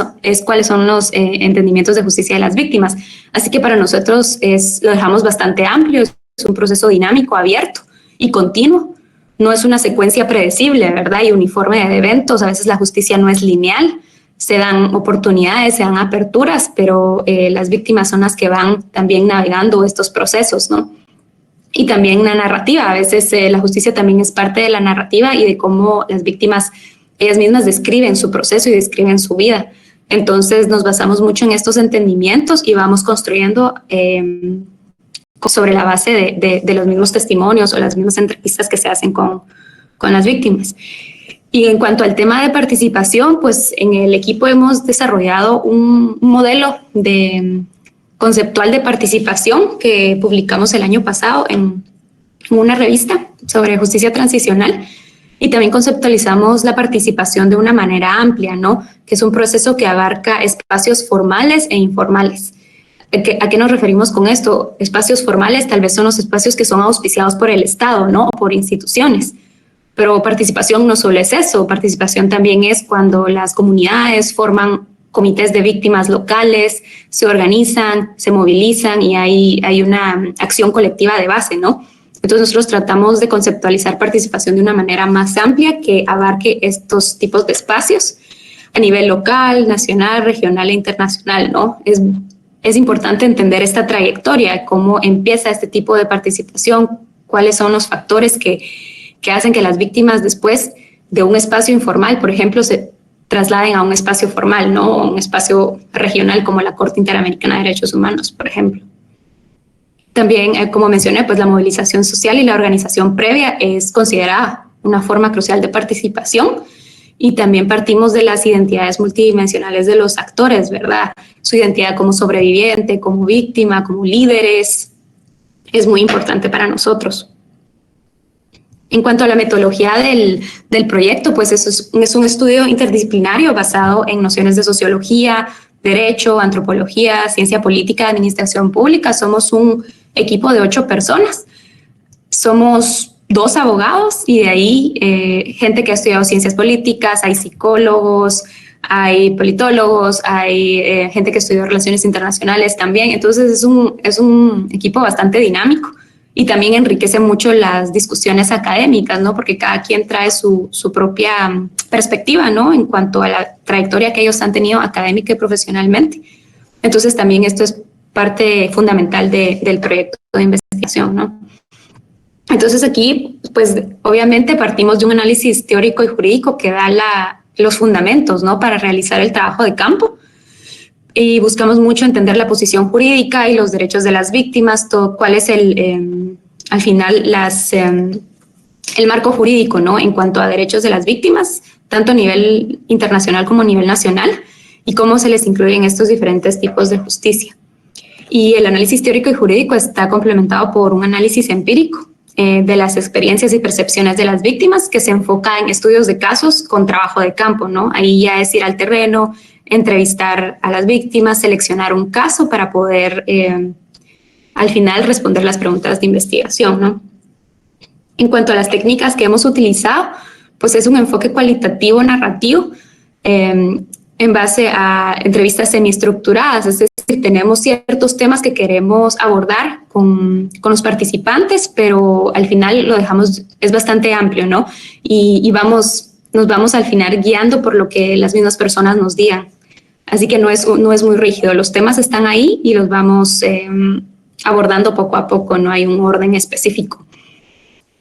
son los entendimientos de justicia de las víctimas. Así que para nosotros lo dejamos bastante amplio, es un proceso dinámico, abierto y continuo. No es una secuencia predecible, ¿verdad? Y uniforme de eventos. A veces la justicia no es lineal. Se dan oportunidades, se dan aperturas, pero las víctimas son las que van también navegando estos procesos, ¿no? Y también la narrativa. A veces la justicia también es parte de la narrativa y de cómo las víctimas, ellas mismas describen su proceso y describen su vida. Entonces nos basamos mucho en estos entendimientos y vamos construyendo sobre la base de los mismos testimonios o las mismas entrevistas que se hacen con las víctimas. Y en cuanto al tema de participación, pues en el equipo hemos desarrollado un modelo conceptual de participación que publicamos el año pasado en una revista sobre justicia transicional, y también conceptualizamos la participación de una manera amplia, ¿no? Que es un proceso que abarca espacios formales e informales. ¿A qué nos referimos con esto? Espacios formales tal vez son los espacios que son auspiciados por el Estado, ¿no? O por instituciones. Pero participación no solo es eso, participación también es cuando las comunidades forman comités de víctimas locales, se organizan, se movilizan y hay una acción colectiva de base, ¿no? Entonces nosotros tratamos de conceptualizar participación de una manera más amplia que abarque estos tipos de espacios a nivel local, nacional, regional e internacional, ¿no? Es importante entender esta trayectoria, cómo empieza este tipo de participación, cuáles son los factores que hacen que las víctimas después de un espacio informal, por ejemplo, se trasladen a un espacio formal, ¿no? Un espacio regional como la Corte Interamericana de Derechos Humanos, por ejemplo. También, como mencioné, pues la movilización social y la organización previa es considerada una forma crucial de participación, y también partimos de las identidades multidimensionales de los actores, ¿verdad? Su identidad como sobreviviente, como víctima, como líderes, es muy importante para nosotros. En cuanto a la metodología del proyecto, pues eso es un estudio interdisciplinario basado en nociones de sociología, derecho, antropología, ciencia política, administración pública. Somos un equipo de 8 personas. Somos 2 abogados y de ahí gente que ha estudiado ciencias políticas, hay psicólogos, hay politólogos, hay gente que estudió relaciones internacionales también. Entonces es un equipo bastante dinámico. Y también enriquece mucho las discusiones académicas, ¿no? Porque cada quien trae su propia perspectiva, ¿no? En cuanto a la trayectoria que ellos han tenido académica y profesionalmente. Entonces también esto es parte fundamental del proyecto de investigación, ¿no? Entonces aquí, pues obviamente partimos de un análisis teórico y jurídico que da los fundamentos, ¿no? Para realizar el trabajo de campo. Y buscamos mucho entender la posición jurídica y los derechos de las víctimas, cuál es al final el marco jurídico, ¿no? En cuanto a derechos de las víctimas, tanto a nivel internacional como a nivel nacional, y cómo se les incluyen estos diferentes tipos de justicia. Y el análisis teórico y jurídico está complementado por un análisis empírico de las experiencias y percepciones de las víctimas, que se enfoca en estudios de casos con trabajo de campo, ¿no? Ahí ya es ir al terreno, entrevistar a las víctimas, seleccionar un caso para poder al final responder las preguntas de investigación, ¿no? En cuanto a las técnicas que hemos utilizado, pues es un enfoque cualitativo narrativo en base a entrevistas semiestructuradas, es decir, tenemos ciertos temas que queremos abordar con los participantes, pero al final lo dejamos, es bastante amplio, ¿no? Y nos vamos al final guiando por lo que las mismas personas nos digan. Así que no es muy rígido. Los temas están ahí y los vamos abordando poco a poco, no hay un orden específico.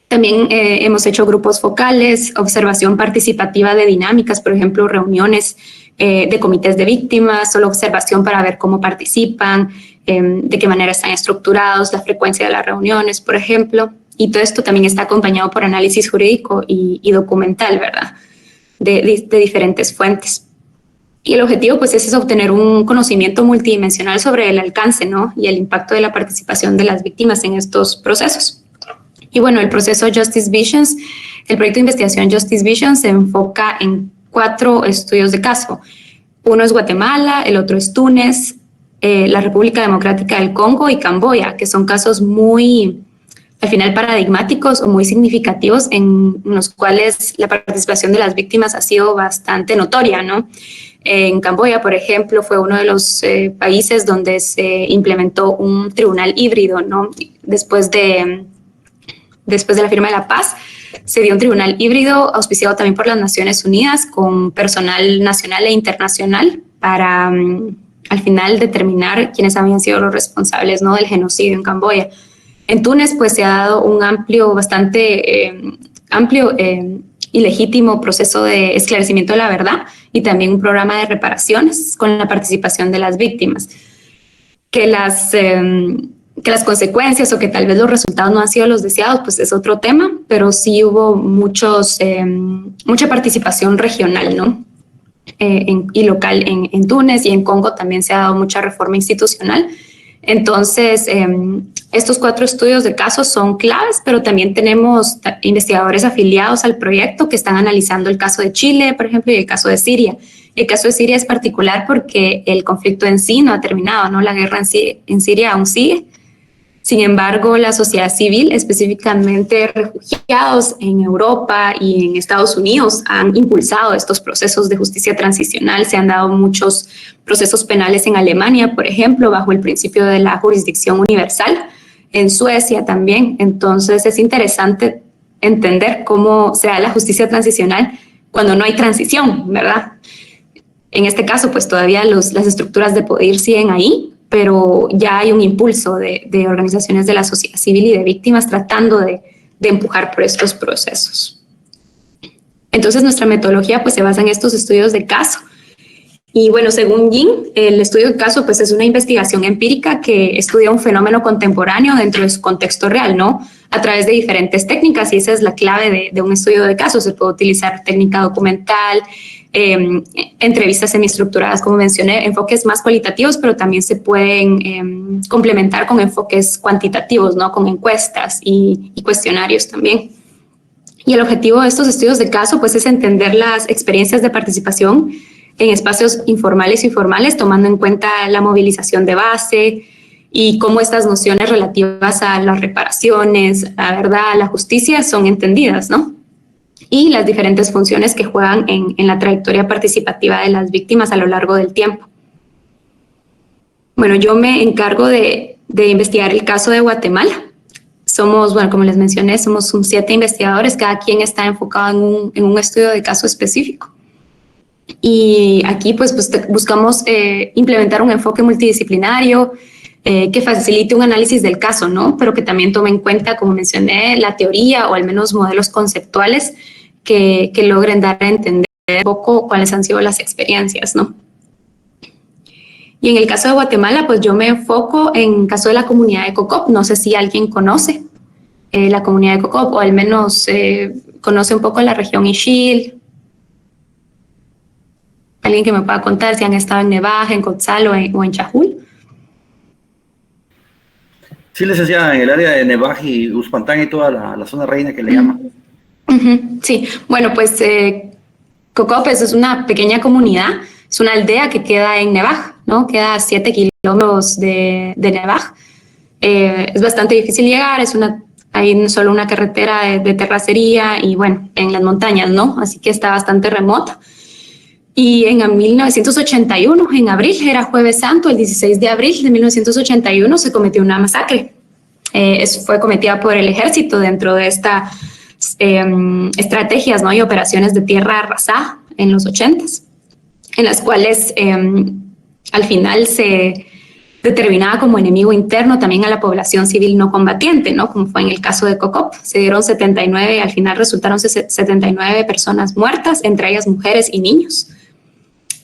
También hemos hecho grupos focales, observación participativa de dinámicas, por ejemplo, reuniones de comités de víctimas, solo observación para ver cómo participan, de qué manera están estructurados, la frecuencia de las reuniones, por ejemplo, y todo esto también está acompañado por análisis jurídico y documental, ¿verdad? De diferentes fuentes. Y el objetivo pues es obtener un conocimiento multidimensional sobre el alcance, ¿no? Y el impacto de la participación de las víctimas en estos procesos. Y bueno, el proceso Justice Visions, el proyecto de investigación Justice Visions se enfoca en 4 estudios de caso. Uno es Guatemala, el otro es Túnez, la República Democrática del Congo y Camboya, que son casos muy, al final, paradigmáticos o muy significativos en los cuales la participación de las víctimas ha sido bastante notoria, ¿no? En Camboya, por ejemplo, fue uno de los países donde se implementó un tribunal híbrido, ¿no? Después de la firma de la paz, se dio un tribunal híbrido auspiciado también por las Naciones Unidas con personal nacional e internacional para al final determinar quiénes habían sido los responsables, ¿no? Del genocidio en Camboya. En Túnez pues se ha dado un bastante amplio y legítimo proceso de esclarecimiento de la verdad y también un programa de reparaciones con la participación de las víctimas. Que las consecuencias o que tal vez los resultados no han sido los deseados, pues es otro tema, pero sí hubo mucha participación regional, ¿no? Y local en Túnez, y en Congo también se ha dado mucha reforma institucional. Entonces, estos 4 estudios de casos son claves, pero también tenemos investigadores afiliados al proyecto que están analizando el caso de Chile, por ejemplo, y el caso de Siria. El caso de Siria es particular porque el conflicto en sí no ha terminado, ¿no? La guerra en Siria aún sigue. Sin embargo, la sociedad civil, específicamente refugiados en Europa y en Estados Unidos, han impulsado estos procesos de justicia transicional. Se han dado muchos procesos penales en Alemania, por ejemplo, bajo el principio de la jurisdicción universal, en Suecia también. Entonces, es interesante entender cómo se da la justicia transicional cuando no hay transición, ¿verdad? En este caso, pues todavía las estructuras de poder siguen ahí, pero ya hay un impulso de organizaciones de la sociedad civil y de víctimas tratando de empujar por estos procesos. Entonces, nuestra metodología pues se basa en estos estudios de caso. Y bueno, según Jin, el estudio de caso pues es una investigación empírica que estudia un fenómeno contemporáneo dentro de su contexto real, ¿no? A través de diferentes técnicas, y esa es la clave de un estudio de caso. Se puede utilizar técnica documental, entrevistas semiestructuradas, como mencioné, enfoques más cualitativos, pero también se pueden complementar con enfoques cuantitativos, ¿no? Con encuestas y cuestionarios también. Y el objetivo de estos estudios de caso pues es entender las experiencias de participación en espacios informales y formales, tomando en cuenta la movilización de base y cómo estas nociones relativas a las reparaciones, a la verdad, a la justicia son entendidas, ¿no? Y las diferentes funciones que juegan en la trayectoria participativa de las víctimas a lo largo del tiempo. Bueno, yo me encargo de investigar el caso de Guatemala. Somos, bueno, como les mencioné, somos 7 investigadores, cada quien está enfocado en un estudio de caso específico. Y aquí pues buscamos implementar un enfoque multidisciplinario que facilite un análisis del caso, ¿no? Pero que también tome en cuenta, como mencioné, la teoría o al menos modelos conceptuales que logren dar a entender un poco cuáles han sido las experiencias, ¿no? Y en el caso de Guatemala, pues yo me enfoco en el caso de la comunidad de Cocop. No sé si alguien conoce la comunidad de Cocop, o al menos conoce un poco la región Ixil. Alguien que me pueda contar si han estado en Nevaj, en Cotzal o en Chajul. Sí, licenciada, en el área de Nevaj y Uspantán y toda la zona reina que le llaman. Sí, bueno, pues Cocop es una pequeña comunidad, es una aldea que queda en Nevaj, ¿no? Queda a 7 kilómetros de Nevaj. Es bastante difícil llegar, hay solo una carretera de terracería y bueno, en las montañas, ¿no? Así que está bastante remota. Y en 1981, en abril, era Jueves Santo, el 16 de abril de 1981 se cometió una masacre. Fue cometida por el ejército dentro de estas estrategias, ¿no? Y operaciones de tierra arrasada en los 80s, en las cuales al final se determinaba como enemigo interno también a la población civil no combatiente, ¿no? Como fue en el caso de Cocop. Se dieron 79, al final resultaron 79 personas muertas, entre ellas mujeres y niños.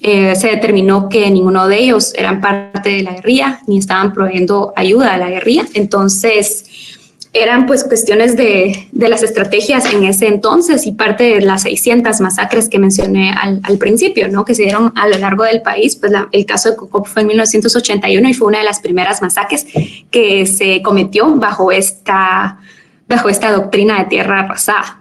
se determinó que ninguno de ellos eran parte de la guerrilla ni estaban proveyendo ayuda a la guerrilla. Entonces, eran pues cuestiones de las estrategias en ese entonces y parte de las 600 masacres que mencioné al principio, ¿no? Que se dieron a lo largo del país. Pues el caso de Cocop fue en 1981 y fue una de las primeras masacres que se cometió bajo esta doctrina de tierra arrasada.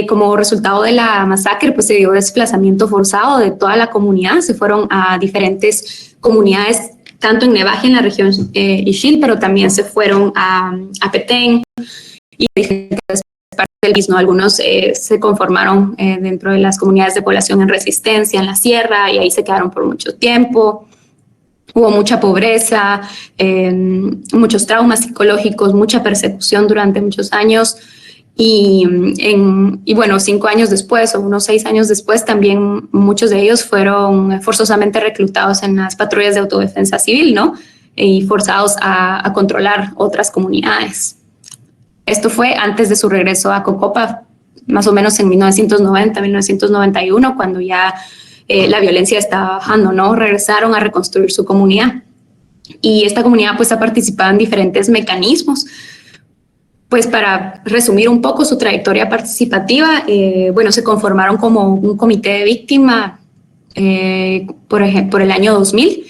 Como resultado de la masacre, pues se dio desplazamiento forzado de toda la comunidad. Se fueron a diferentes comunidades, tanto en Nevaji, en la región Ixil, pero también se fueron a Petén y diferentes partes del país, ¿no? Algunos se conformaron dentro de las comunidades de población en resistencia, en la sierra, y ahí se quedaron por mucho tiempo. Hubo mucha pobreza, muchos traumas psicológicos, mucha persecución durante muchos años. Y bueno, 5 años después o unos 6 años después también muchos de ellos fueron forzosamente reclutados en las patrullas de autodefensa civil, ¿no? Y forzados a controlar otras comunidades. Esto fue antes de su regreso a Cocopa, más o menos en 1990, 1991, cuando ya la violencia estaba bajando, ¿no? Regresaron a reconstruir su comunidad. Y esta comunidad pues ha participado en diferentes mecanismos. Pues para resumir un poco su trayectoria participativa, bueno, se conformaron como un comité de víctima por el año 2000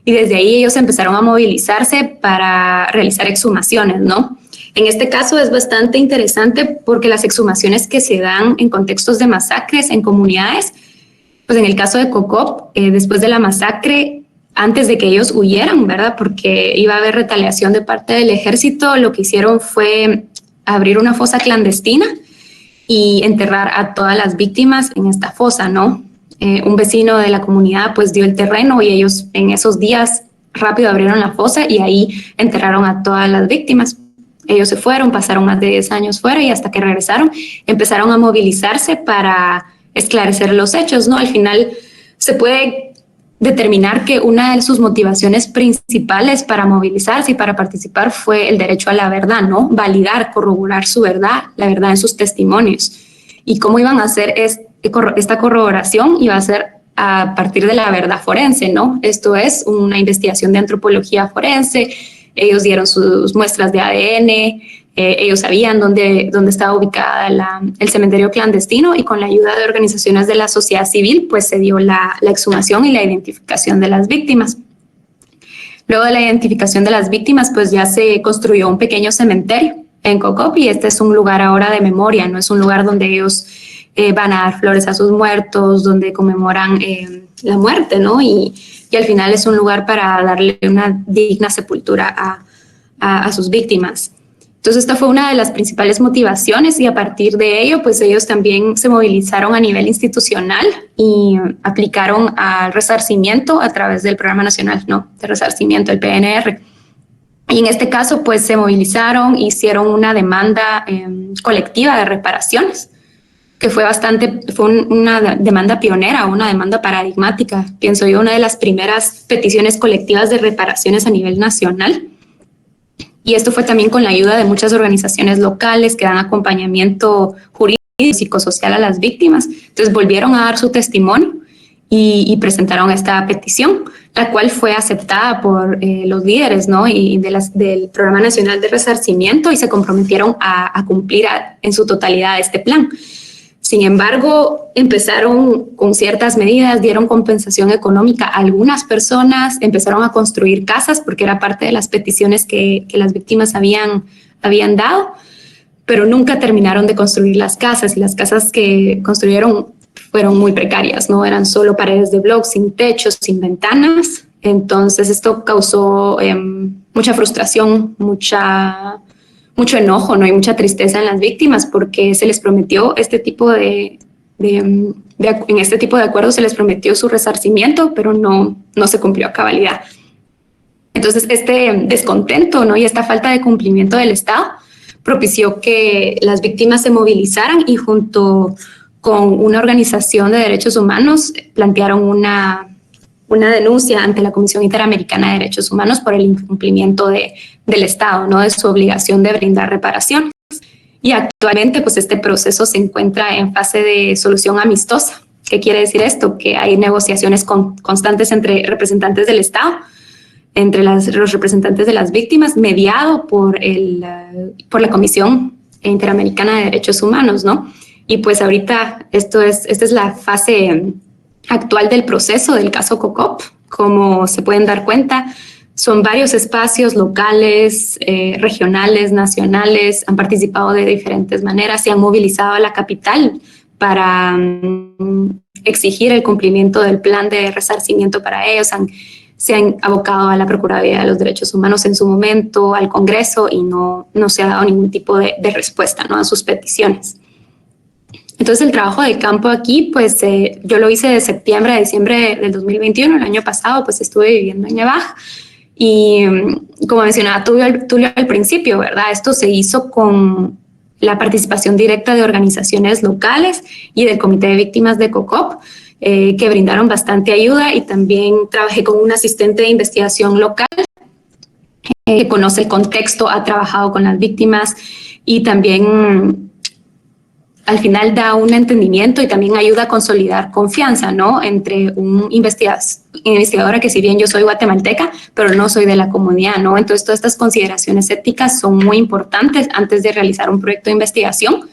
y desde ahí ellos empezaron a movilizarse para realizar exhumaciones, ¿no? En este caso es bastante interesante porque las exhumaciones que se dan en contextos de masacres en comunidades, pues en el caso de Cocop, después de la masacre, antes de que ellos huyeran, ¿verdad? Porque iba a haber retaliación de parte del ejército, lo que hicieron fue abrir una fosa clandestina y enterrar a todas las víctimas en esta fosa, ¿no? Un vecino de la comunidad pues dio el terreno y ellos en esos días rápido abrieron la fosa y ahí enterraron a todas las víctimas. Ellos se fueron, pasaron más de 10 años fuera y hasta que regresaron empezaron a movilizarse para esclarecer los hechos, ¿no? Al final se puede determinar que una de sus motivaciones principales para movilizarse y para participar fue el derecho a la verdad, ¿no? Validar, corroborar su verdad, la verdad en sus testimonios. ¿Y cómo iban a hacer esta corroboración? Iba a ser a partir de la verdad forense, ¿no? Esto es una investigación de antropología forense. Ellos dieron sus muestras de ADN, ellos sabían dónde estaba ubicada el cementerio clandestino y con la ayuda de organizaciones de la sociedad civil, pues se dio la exhumación y la identificación de las víctimas. Luego de la identificación de las víctimas, pues ya se construyó un pequeño cementerio en Cocop y este es un lugar ahora de memoria, no es un lugar donde ellos van a dar flores a sus muertos, donde conmemoran la muerte, ¿no? Y al final es un lugar para darle una digna sepultura a sus víctimas. Entonces, esta fue una de las principales motivaciones y a partir de ello, pues ellos también se movilizaron a nivel institucional y aplicaron al resarcimiento a través del Programa Nacional de Resarcimiento, el PNR. Y en este caso, pues se movilizaron, hicieron una demanda colectiva de reparaciones, que fue una demanda pionera, una demanda paradigmática, pienso yo, una de las primeras peticiones colectivas de reparaciones a nivel nacional. Y esto fue también con la ayuda de muchas organizaciones locales que dan acompañamiento jurídico y psicosocial a las víctimas. Entonces volvieron a dar su testimonio y presentaron esta petición, la cual fue aceptada por los líderes, ¿no? Y del Programa Nacional de Resarcimiento y se comprometieron a cumplir en su totalidad este plan. Sin embargo, empezaron con ciertas medidas, dieron compensación económica a algunas personas, empezaron a construir casas porque era parte de las peticiones que las víctimas habían dado, pero nunca terminaron de construir las casas y las casas que construyeron fueron muy precarias, ¿no? Eran solo paredes de bloques, sin techos, sin ventanas. Entonces esto causó mucha frustración, mucho enojo, ¿no? Y mucha tristeza en las víctimas porque se les prometió en este tipo de acuerdos se les prometió su resarcimiento, pero no se cumplió a cabalidad. Entonces, este descontento, ¿no? Y esta falta de cumplimiento del Estado propició que las víctimas se movilizaran y junto con una organización de derechos humanos plantearon una denuncia ante la Comisión Interamericana de Derechos Humanos por el incumplimiento del Estado, ¿no? De su obligación de brindar reparaciones. Y actualmente, pues este proceso se encuentra en fase de solución amistosa ¿Qué quiere decir esto? Que hay negociaciones constantes entre representantes del Estado, entre los representantes de las víctimas, mediado por la Comisión Interamericana de Derechos Humanos, ¿no? Y pues ahorita esta es la fase actual del proceso del caso COCOP. Como se pueden dar cuenta, son varios espacios locales, regionales, nacionales, han participado de diferentes maneras, se han movilizado a la capital para exigir el cumplimiento del plan de resarcimiento para ellos, se han abocado a la Procuraduría de los Derechos Humanos en su momento, al Congreso, y no se ha dado ningún tipo de respuesta, ¿no?, a sus peticiones. Entonces el trabajo de campo aquí, pues yo lo hice de septiembre a diciembre del 2021, el año pasado pues estuve viviendo en Nevaj, y como mencionaba Tulio al principio, ¿verdad? Esto se hizo con la participación directa de organizaciones locales y del Comité de Víctimas de COCOP, que brindaron bastante ayuda, y también trabajé con un asistente de investigación local que conoce el contexto, ha trabajado con las víctimas y también al final da un entendimiento y también ayuda a consolidar confianza, ¿no?, entre un investigadora que, si bien yo soy guatemalteca, pero no soy de la comunidad, ¿no? Entonces todas estas consideraciones éticas son muy importantes antes de realizar un proyecto de investigación,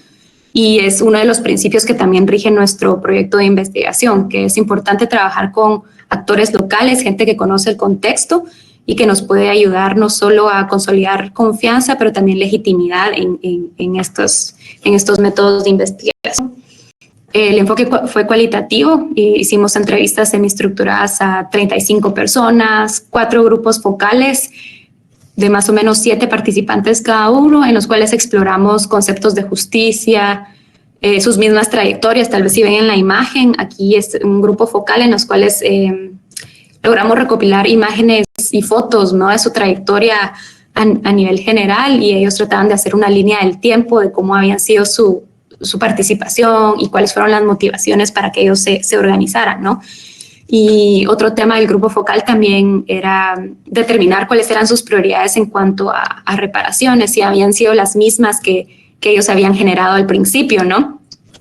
y es uno de los principios que también rige nuestro proyecto de investigación, que es importante trabajar con actores locales, gente que conoce el contexto y que nos puede ayudar no solo a consolidar confianza, pero también legitimidad en estos métodos de investigación. El enfoque fue cualitativo, hicimos entrevistas semiestructuradas a 35 personas, 4 grupos focales de más o menos 7 participantes cada uno, en los cuales exploramos conceptos de justicia, sus mismas trayectorias. Tal vez si ven en la imagen, aquí es un grupo focal en los cuales logramos recopilar imágenes y fotos, ¿no?, de su trayectoria a nivel general, y ellos trataban de hacer una línea del tiempo de cómo habían sido su participación y cuáles fueron las motivaciones para que ellos se organizaran, ¿no? Y otro tema del grupo focal también era determinar cuáles eran sus prioridades en cuanto a reparaciones, si habían sido las mismas que ellos habían generado al principio, ¿no?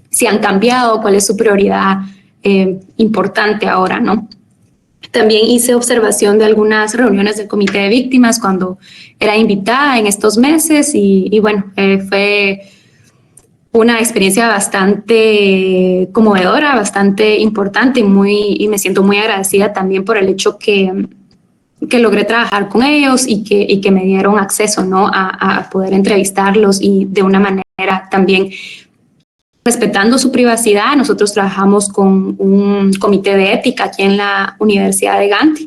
Si han cambiado, cuál es su prioridad importante ahora, ¿no? También hice observación de algunas reuniones del Comité de Víctimas cuando era invitada en estos meses, y bueno, fue una experiencia bastante conmovedora, bastante importante, y me siento muy agradecida también por el hecho que logré trabajar con ellos y que me dieron acceso, ¿no?, a poder entrevistarlos, y de una manera también respetando su privacidad. Nosotros trabajamos con un comité de ética aquí en la Universidad de Gant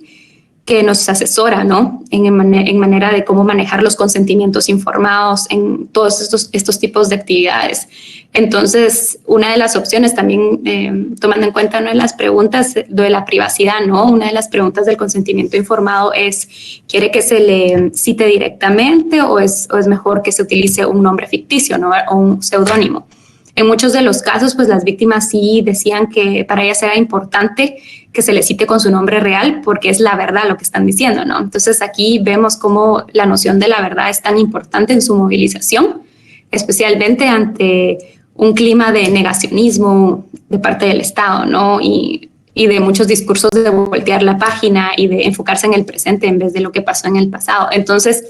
que nos asesora, ¿no?, en manera de cómo manejar los consentimientos informados en todos estos tipos de actividades. Entonces, una de las opciones también, tomando en cuenta una de las preguntas de la privacidad, ¿no?, una de las preguntas del consentimiento informado es, ¿quiere que se le cite directamente o es mejor que se utilice un nombre ficticio, ¿no?, o un seudónimo? En muchos de los casos, pues las víctimas sí decían que para ellas era importante que se les cite con su nombre real, porque es la verdad lo que están diciendo, ¿no? Entonces aquí vemos cómo la noción de la verdad es tan importante en su movilización, especialmente ante un clima de negacionismo de parte del Estado, ¿no? Y de muchos discursos de voltear la página y de enfocarse en el presente en vez de lo que pasó en el pasado. Entonces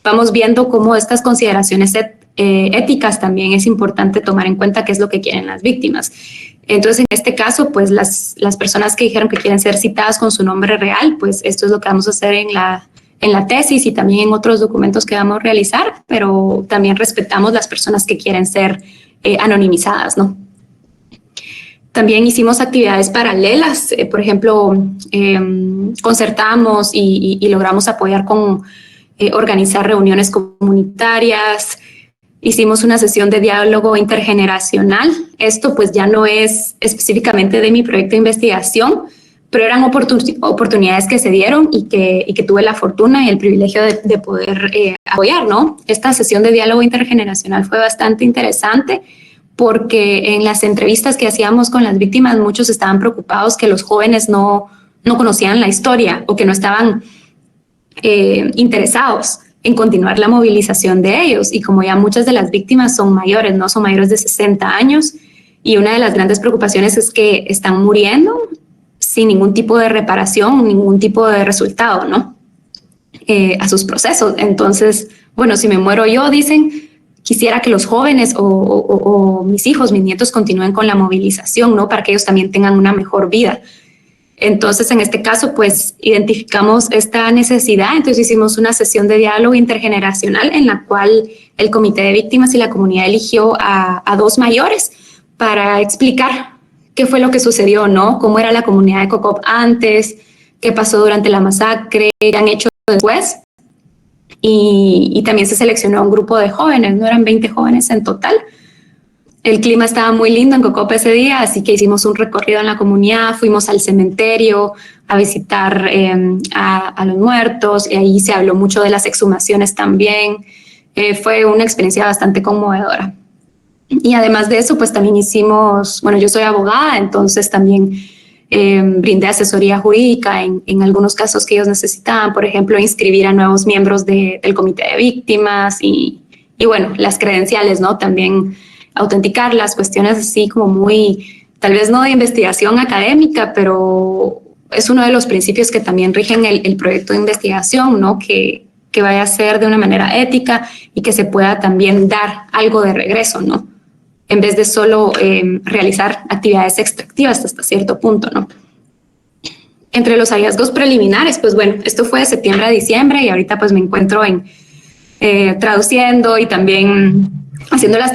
vamos viendo cómo estas consideraciones éticas también es importante tomar en cuenta qué es lo que quieren las víctimas. Entonces, en este caso, pues las personas que dijeron que quieren ser citadas con su nombre real, pues esto es lo que vamos a hacer en la tesis y también en otros documentos que vamos a realizar, pero también respetamos las personas que quieren ser anonimizadas, ¿no? También hicimos actividades paralelas, por ejemplo, concertamos y logramos apoyar con organizar reuniones comunitarias. Hicimos una sesión de diálogo intergeneracional. Esto pues ya no es específicamente de mi proyecto de investigación, pero eran oportunidades que se dieron y que tuve la fortuna y el privilegio de poder apoyar, ¿no? Esta sesión de diálogo intergeneracional fue bastante interesante porque en las entrevistas que hacíamos con las víctimas, muchos estaban preocupados que los jóvenes no conocían la historia o que no estaban interesados en continuar la movilización de ellos. Y como ya muchas de las víctimas son mayores, ¿no? Son mayores de 60 años y una de las grandes preocupaciones es que están muriendo sin ningún tipo de reparación, ningún tipo de resultado, ¿no? A sus procesos. Entonces, bueno, si me muero yo, dicen, quisiera que los jóvenes o mis hijos, mis nietos continúen con la movilización, ¿no? Para que ellos también tengan una mejor vida. Entonces, en este caso, pues, identificamos esta necesidad. Entonces, hicimos una sesión de diálogo intergeneracional en la cual el Comité de Víctimas y la comunidad eligió a 2 mayores para explicar qué fue lo que sucedió, ¿no? Cómo era la comunidad de Cocop antes, qué pasó durante la masacre, qué han hecho después. Y también se seleccionó un grupo de jóvenes, no eran 20 jóvenes en total. El clima estaba muy lindo en Cocop ese día, así que hicimos un recorrido en la comunidad, fuimos al cementerio a visitar a los muertos, y ahí se habló mucho de las exhumaciones también. Fue una experiencia bastante conmovedora. Y además de eso, pues también hicimos, bueno, yo soy abogada, entonces también brindé asesoría jurídica en algunos casos que ellos necesitaban, por ejemplo, inscribir a nuevos miembros del comité de víctimas y bueno, las credenciales, ¿no? También autenticar las cuestiones así como muy, tal vez no de investigación académica, pero es uno de los principios que también rigen el proyecto de investigación, ¿no? Que vaya a ser de una manera ética y que se pueda también dar algo de regreso, ¿no? En vez de solo realizar actividades extractivas hasta cierto punto, ¿no? Entre los hallazgos preliminares, pues bueno, esto fue de septiembre a diciembre y ahorita pues me encuentro traduciendo y también haciendo las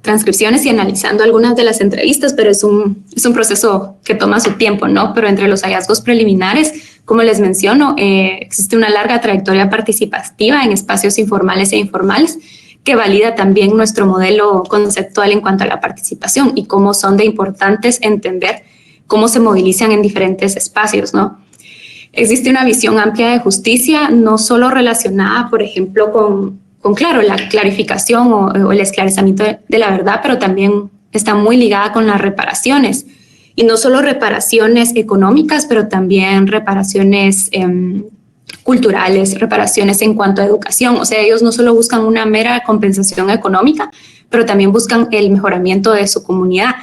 transcripciones y analizando algunas de las entrevistas, pero es un proceso que toma su tiempo, ¿no? Pero entre los hallazgos preliminares, como les menciono, existe una larga trayectoria participativa en espacios informales e informales que valida también nuestro modelo conceptual en cuanto a la participación y cómo son de importantes entender cómo se movilizan en diferentes espacios, ¿no? Existe una visión amplia de justicia, no solo relacionada, por ejemplo, con claro, la clarificación o el esclarecimiento de la verdad, pero también está muy ligada con las reparaciones. Y no solo reparaciones económicas, pero también reparaciones culturales, reparaciones en cuanto a educación. O sea, ellos no solo buscan una mera compensación económica, pero también buscan el mejoramiento de su comunidad.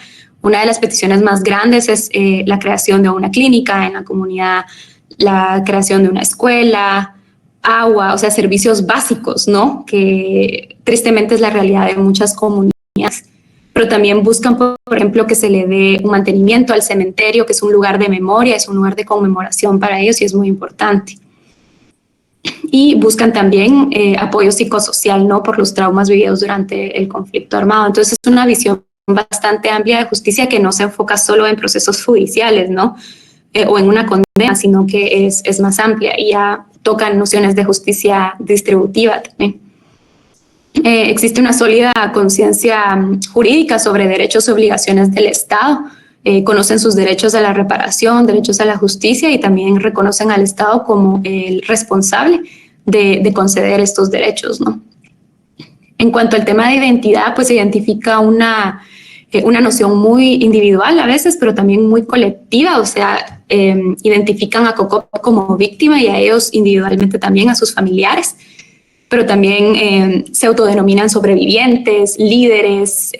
Una de las peticiones más grandes es la creación de una clínica en la comunidad, la creación de una escuela, agua, o sea, servicios básicos, ¿no? Que tristemente es la realidad de muchas comunidades. Pero también buscan, por ejemplo, que se le dé un mantenimiento al cementerio, que es un lugar de memoria, es un lugar de conmemoración para ellos y es muy importante. Y buscan también apoyo psicosocial, ¿no? Por los traumas vividos durante el conflicto armado. Entonces es una visión bastante amplia de justicia que no se enfoca solo en procesos judiciales, ¿no? O en una condena, sino que es más amplia y ya tocan nociones de justicia distributiva también. Existe una sólida conciencia jurídica sobre derechos y obligaciones del Estado. Conocen sus derechos a la reparación, derechos a la justicia y también reconocen al Estado como el responsable de conceder estos derechos, ¿no? En cuanto al tema de identidad, pues se identifica una noción muy individual a veces, pero también muy colectiva, o sea, identifican a Cocop como víctima y a ellos individualmente también, a sus familiares, pero también se autodenominan sobrevivientes, líderes,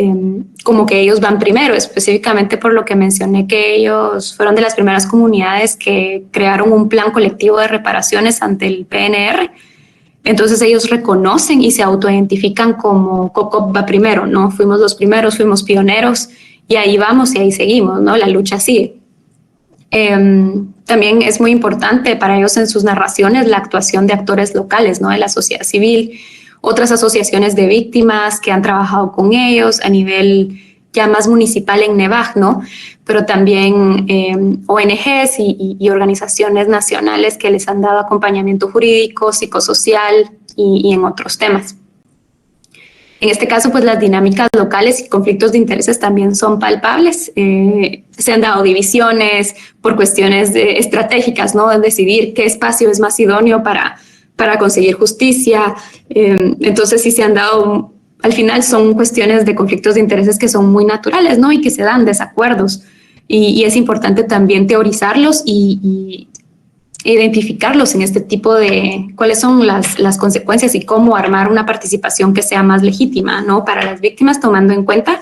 como que ellos van primero, específicamente por lo que mencioné que ellos fueron de las primeras comunidades que crearon un plan colectivo de reparaciones ante el PNR. Entonces ellos reconocen y se autoidentifican como Cocop va primero, ¿no? Fuimos los primeros, fuimos pioneros y ahí vamos y ahí seguimos, ¿no? La lucha sigue. También es muy importante para ellos en sus narraciones la actuación de actores locales, ¿no? De la sociedad civil, otras asociaciones de víctimas que han trabajado con ellos a nivel ya más municipal en Nevaj, ¿no? Pero también ONGs y organizaciones nacionales que les han dado acompañamiento jurídico, psicosocial y en otros temas. En este caso, pues las dinámicas locales y conflictos de intereses también son palpables. Se han dado divisiones por cuestiones estratégicas, ¿no? Decidir qué espacio es más idóneo para conseguir justicia. Entonces, sí se han dado, al final son cuestiones de conflictos de intereses que son muy naturales, ¿no? Y que se dan desacuerdos. Y es importante también teorizarlos y identificarlos en este tipo de cuáles son las consecuencias y cómo armar una participación que sea más legítima, ¿no? Para las víctimas, tomando en cuenta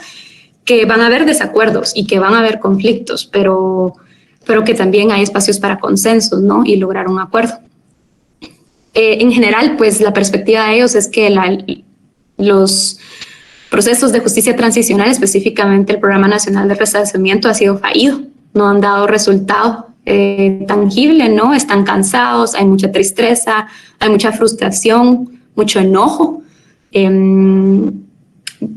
que van a haber desacuerdos y que van a haber conflictos, pero que también hay espacios para consensos, ¿no? Y lograr un acuerdo. En general, pues la perspectiva de ellos es que los procesos de justicia transicional, específicamente el Programa Nacional de Resarcimiento, ha sido fallido, no han dado resultado tangible, ¿no? Están cansados, hay mucha tristeza, hay mucha frustración, mucho enojo.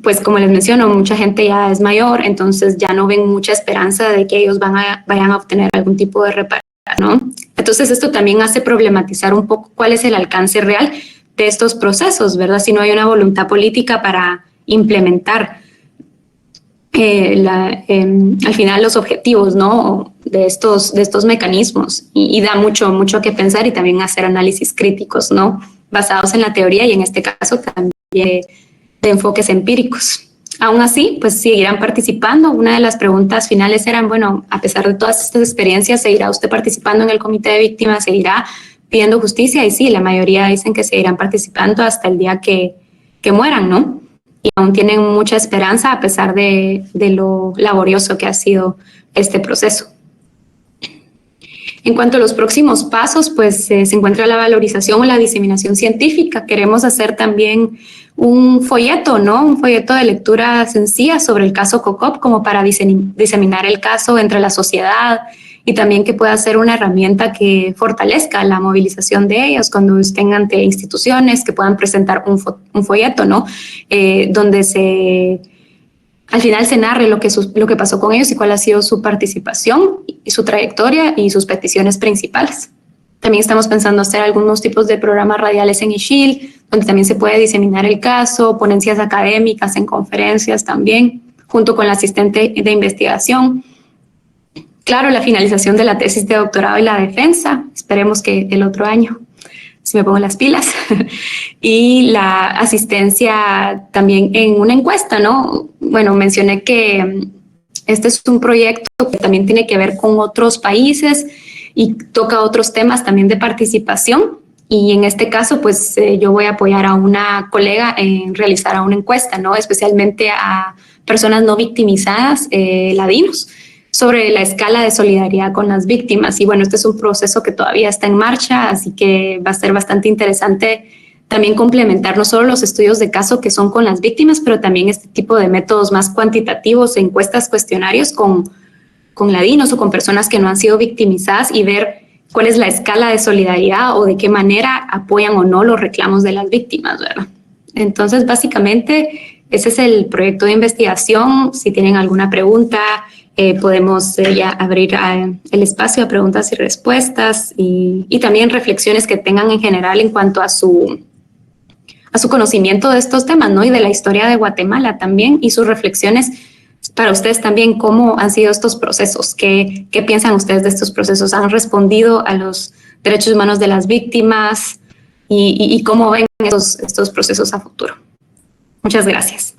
Pues como les menciono, mucha gente ya es mayor, entonces ya no ven mucha esperanza de que ellos vayan a obtener algún tipo de reparación, ¿no? Entonces esto también hace problematizar un poco cuál es el alcance real de estos procesos, ¿verdad? Si no hay una voluntad política para implementar al final los objetivos, ¿no? de estos mecanismos y da mucho que pensar y también hacer análisis críticos, ¿no? Basados en la teoría y en este caso también de enfoques empíricos. Aún así, pues seguirán participando. Una de las preguntas finales eran, bueno, a pesar de todas estas experiencias, ¿seguirá usted participando en el comité de víctimas? ¿Seguirá pidiendo justicia? Y sí, la mayoría dicen que seguirán participando hasta el día que mueran, ¿no? Y aún tienen mucha esperanza a pesar de lo laborioso que ha sido este proceso. En cuanto a los próximos pasos, pues se encuentra la valorización o la diseminación científica. Queremos hacer también un folleto, ¿no? Un folleto de lectura sencilla sobre el caso COCOP, como para diseminar el caso entre la sociedad y también que pueda ser una herramienta que fortalezca la movilización de ellos cuando estén ante instituciones, que puedan presentar un folleto, ¿no? Donde al final se narre lo que pasó con ellos y cuál ha sido su participación y su trayectoria y sus peticiones principales. También estamos pensando hacer algunos tipos de programas radiales en Ixil, donde también se puede diseminar el caso, ponencias académicas en conferencias también, junto con la asistente de investigación. Claro, la finalización de la tesis de doctorado y la defensa, esperemos que el otro año, si me pongo las pilas, y la asistencia también en una encuesta, ¿no? Bueno, mencioné que este es un proyecto que también tiene que ver con otros países y toca otros temas también de participación. Y en este caso, pues yo voy a apoyar a una colega en realizar una encuesta, ¿no? Especialmente a personas no victimizadas, ladinos, sobre la escala de solidaridad con las víctimas. Y bueno, este es un proceso que todavía está en marcha, así que va a ser bastante interesante también complementar no solo los estudios de caso que son con las víctimas, pero también este tipo de métodos más cuantitativos, encuestas, cuestionarios con ladinos o con personas que no han sido victimizadas y ver cuál es la escala de solidaridad o de qué manera apoyan o no los reclamos de las víctimas, ¿verdad? Entonces, básicamente, ese es el proyecto de investigación. Si tienen alguna pregunta, podemos ya abrir el espacio a preguntas y respuestas y también reflexiones que tengan en general en cuanto a su conocimiento de estos temas, ¿no? Y de la historia de Guatemala también y sus reflexiones para ustedes también, ¿cómo han sido estos procesos? ¿Qué piensan ustedes de estos procesos? ¿Han respondido a los derechos humanos de las víctimas? ¿Y cómo ven estos procesos a futuro? Muchas gracias.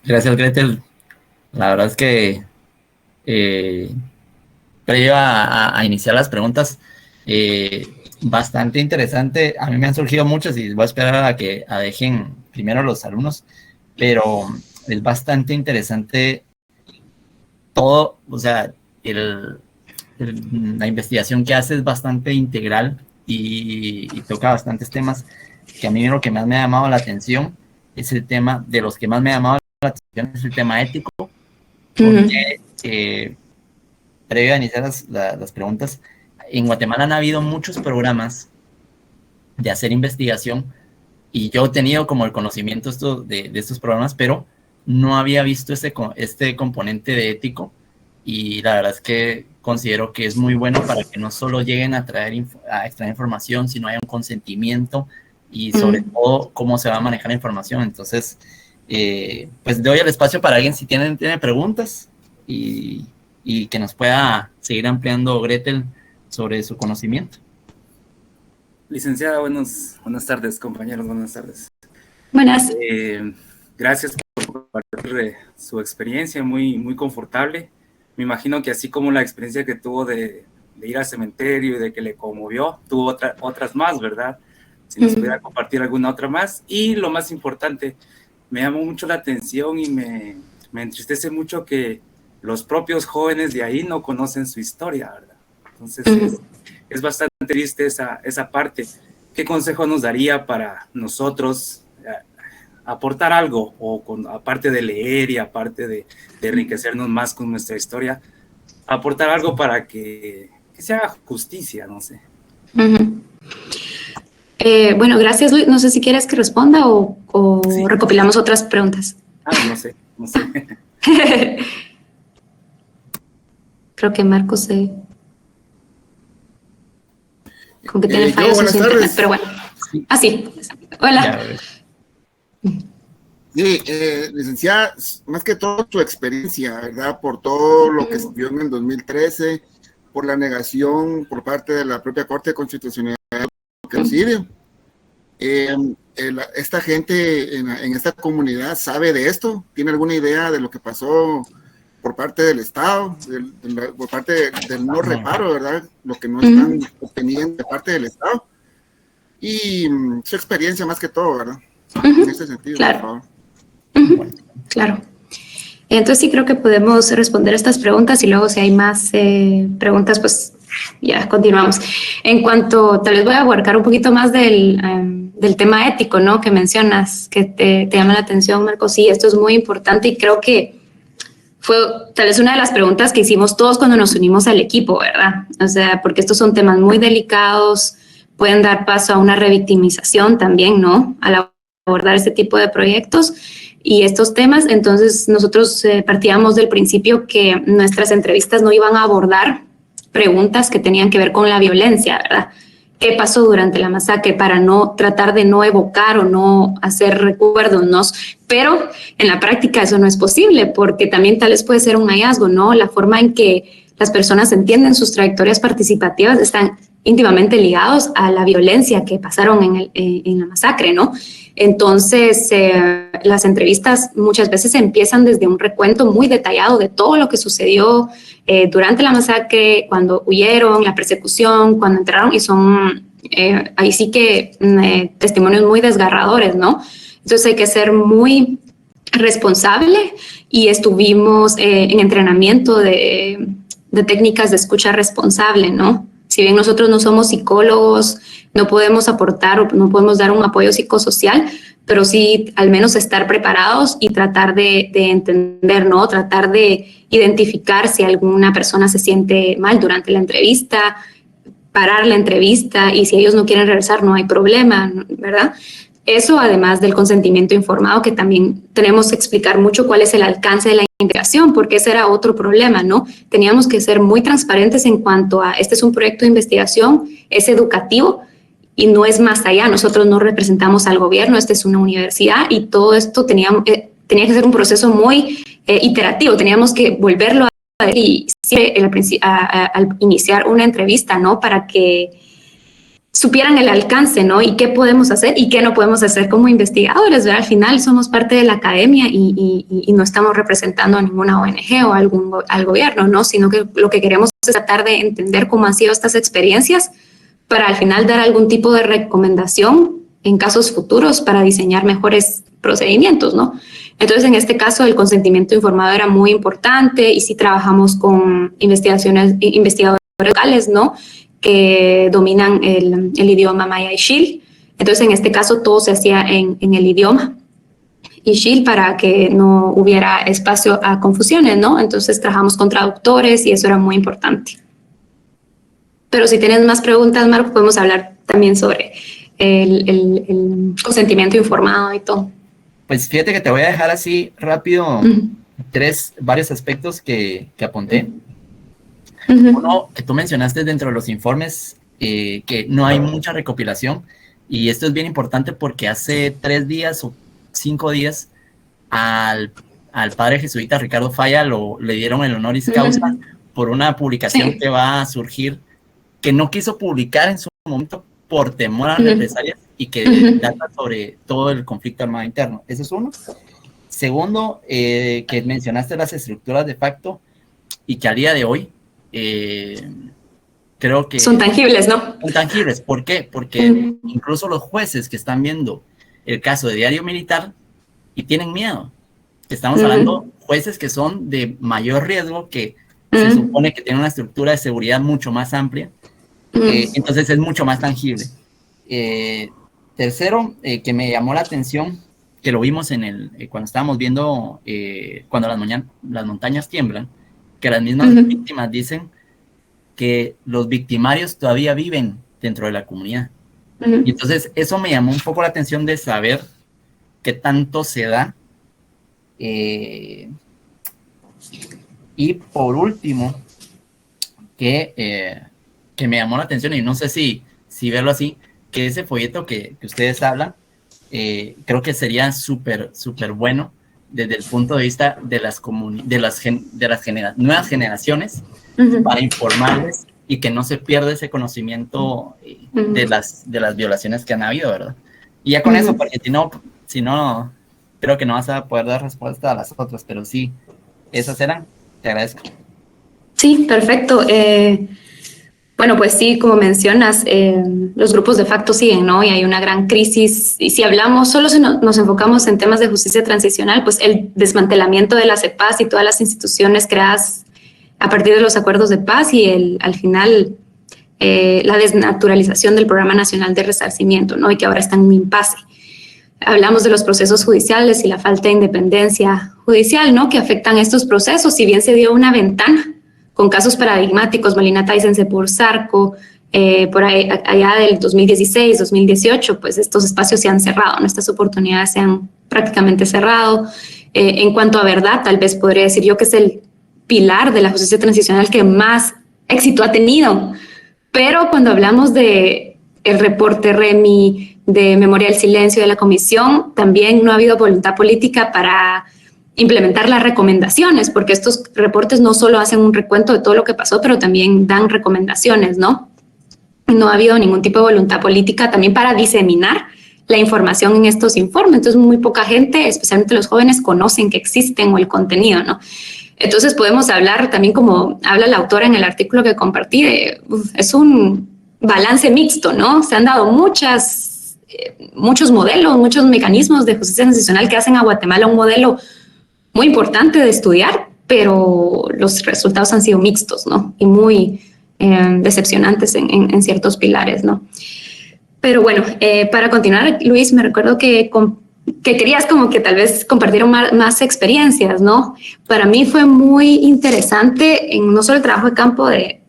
Gracias, Gretel. La verdad es que previo a iniciar las preguntas, bastante interesante. A mí me han surgido muchas y voy a esperar a que dejen primero los alumnos, pero es bastante interesante todo, o sea, la investigación que hace es bastante integral y toca bastantes temas que a mí lo que más me ha llamado la atención es el tema, de los que más me ha llamado la atención es el tema ético, porque previo a iniciar las preguntas, en Guatemala han habido muchos programas de hacer investigación y yo he tenido como el conocimiento de estos programas, pero no había visto este componente de ético y la verdad es que considero que es muy bueno para que no solo lleguen a extraer información, sino haya un consentimiento y sobre todo cómo se va a manejar la información. Entonces, pues doy el espacio para alguien si tiene preguntas y que nos pueda seguir ampliando Gretel sobre su conocimiento. Licenciada, buenas tardes, compañeros, buenas tardes. Buenas. Gracias por compartir su experiencia, muy confortable. Me imagino que así como la experiencia que tuvo de ir al cementerio y de que le conmovió, tuvo otras más, ¿verdad? Si nos pudiera compartir alguna otra más. Y lo más importante, me llamó mucho la atención y me entristece mucho que los propios jóvenes de ahí no conocen su historia, ¿verdad? Entonces es bastante triste esa parte. ¿Qué consejo nos daría para nosotros aportar algo, aparte de leer y aparte de enriquecernos más con nuestra historia, aportar algo para que se haga justicia, no sé? Bueno, gracias, Luis. No sé si quieres que responda o Sí. recopilamos otras preguntas. No sé. Creo que Marcos como que tiene fallas en su internet, pero bueno. Sí. Hola. Sí, licenciada, más que todo su experiencia, ¿verdad? Por todo lo que se vio en el 2013, por la negación por parte de la propia Corte Constitucional del genocidio. ¿Esta gente en esta comunidad sabe de esto? ¿Tiene alguna idea de lo que pasó por parte del Estado, por parte del no reparo, ¿verdad? Lo que no están obteniendo de parte del Estado. Y su experiencia más que todo, ¿verdad? En ese sentido, claro. por favor. Claro. Entonces sí creo que podemos responder estas preguntas y luego si hay más preguntas, pues ya continuamos. En cuanto, tal vez voy a abarcar un poquito más del tema ético, ¿no? Que mencionas, que te llama la atención, Marcos. Sí, esto es muy importante y creo que fue tal vez una de las preguntas que hicimos todos cuando nos unimos al equipo, ¿verdad? O sea, porque estos son temas muy delicados, pueden dar paso a una revictimización también, ¿no? Al abordar este tipo de proyectos y estos temas. Entonces nosotros partíamos del principio que nuestras entrevistas no iban a abordar preguntas que tenían que ver con la violencia, ¿verdad? ¿Qué pasó durante la masacre? Para no tratar de no evocar o no hacer recuerdos, pero en la práctica eso no es posible porque también tal vez puede ser un hallazgo, ¿no? La forma en que las personas entienden sus trayectorias participativas están íntimamente ligados a la violencia que pasaron en la masacre, ¿no? Entonces, las entrevistas muchas veces empiezan desde un recuento muy detallado de todo lo que sucedió durante la masacre, cuando huyeron, la persecución, cuando entraron, y son ahí sí que testimonios muy desgarradores, ¿no? Entonces hay que ser muy responsable y estuvimos en entrenamiento de técnicas de escucha responsable, ¿no? Si bien nosotros no somos psicólogos, no podemos aportar o no podemos dar un apoyo psicosocial, pero sí al menos estar preparados y tratar de entender, ¿no? Tratar de identificar si alguna persona se siente mal durante la entrevista, parar la entrevista y si ellos no quieren regresar no hay problema, ¿verdad? Eso además del consentimiento informado, que también tenemos que explicar mucho cuál es el alcance de la investigación, porque ese era otro problema, ¿no? Teníamos que ser muy transparentes en cuanto a, este es un proyecto de investigación, es educativo y no es más allá. Nosotros no representamos al gobierno, esta es una universidad y todo esto tenía que ser un proceso muy iterativo, teníamos que volverlo a ver y al iniciar una entrevista, ¿no? Para que supieran el alcance, ¿no? Y qué podemos hacer y qué no podemos hacer como investigadores, ¿verdad? Al final somos parte de la academia y no estamos representando a ninguna ONG o al gobierno, ¿no? Sino que lo que queremos es tratar de entender cómo han sido estas experiencias para al final dar algún tipo de recomendación en casos futuros para diseñar mejores procedimientos, ¿no? Entonces, en este caso, el consentimiento informado era muy importante y sí trabajamos con investigadores locales, ¿no? Que dominan el idioma maya y xil. Entonces, en este caso, todo se hacía en el idioma y xil para que no hubiera espacio a confusiones, ¿no? Entonces, trabajamos con traductores y eso era muy importante. Pero si tienes más preguntas, Marco, podemos hablar también sobre el consentimiento informado y todo. Pues fíjate que te voy a dejar así rápido varios aspectos que apunté. Uno, que tú mencionaste dentro de los informes, que no hay mucha recopilación, y esto es bien importante porque hace 3 días o 5 días al padre jesuita Ricardo Falla le dieron el honoris causa por una publicación que va a surgir, que no quiso publicar en su momento por temor a represalias y que data sobre todo el conflicto armado interno. Eso es uno. Segundo, que mencionaste las estructuras de facto y que al día de hoy creo que son tangibles, ¿no? Son tangibles. ¿Por qué? Porque incluso los jueces que están viendo el caso de Diario Militar y tienen miedo. Estamos hablando de jueces que son de mayor riesgo, que se supone que tienen una estructura de seguridad mucho más amplia, entonces es mucho más tangible. Tercero, que me llamó la atención, que lo vimos cuando estábamos viendo cuando las montañas tiemblan, que las mismas víctimas dicen que los victimarios todavía viven dentro de la comunidad. Y entonces eso me llamó un poco la atención de saber qué tanto se da. Y por último, que me llamó la atención, y no sé si verlo así, que ese folleto que ustedes hablan, creo que sería súper bueno desde el punto de vista de las nuevas generaciones, para informarles y que no se pierda ese conocimiento de las violaciones que han habido, ¿verdad? Y ya con eso, porque si no, creo que no vas a poder dar respuesta a las otras, pero sí, esas eran. Te agradezco. Sí, perfecto. Bueno, pues sí, como mencionas, los grupos de facto siguen, ¿no? Y hay una gran crisis. Y si hablamos, solo si nos enfocamos en temas de justicia transicional, pues el desmantelamiento de la CEPAZ y todas las instituciones creadas a partir de los acuerdos de paz y al final la desnaturalización del Programa Nacional de Resarcimiento, ¿no? Y que ahora está en un impasse. Hablamos de los procesos judiciales y la falta de independencia judicial, ¿no? Que afectan estos procesos. Si bien se dio una ventana con casos paradigmáticos, Molina Taisense por Zarco, por ahí, allá del 2016, 2018, pues estos espacios se han cerrado, ¿no? Estas oportunidades se han prácticamente cerrado. En cuanto a verdad, tal vez podría decir yo que es el pilar de la justicia transicional que más éxito ha tenido. Pero cuando hablamos de el reporte Remy, de Memoria del Silencio de la Comisión, también no ha habido voluntad política para implementar las recomendaciones, porque estos reportes no solo hacen un recuento de todo lo que pasó, pero también dan recomendaciones, ¿no? No ha habido ningún tipo de voluntad política también para diseminar la información en estos informes. Entonces, muy poca gente, especialmente los jóvenes, conocen que existen o el contenido, ¿no? Entonces, podemos hablar también, como habla la autora en el artículo que compartí, es un balance mixto, ¿no? Se han dado muchos modelos, muchos mecanismos de justicia transicional que hacen a Guatemala un modelo muy importante de estudiar, pero los resultados han sido mixtos, ¿no? Y muy decepcionantes en ciertos pilares, ¿no? Pero bueno, para continuar, Luis, me recuerdo que querías como que tal vez compartir más experiencias, ¿no? Para mí fue muy interesante en no solo el trabajo de campo, de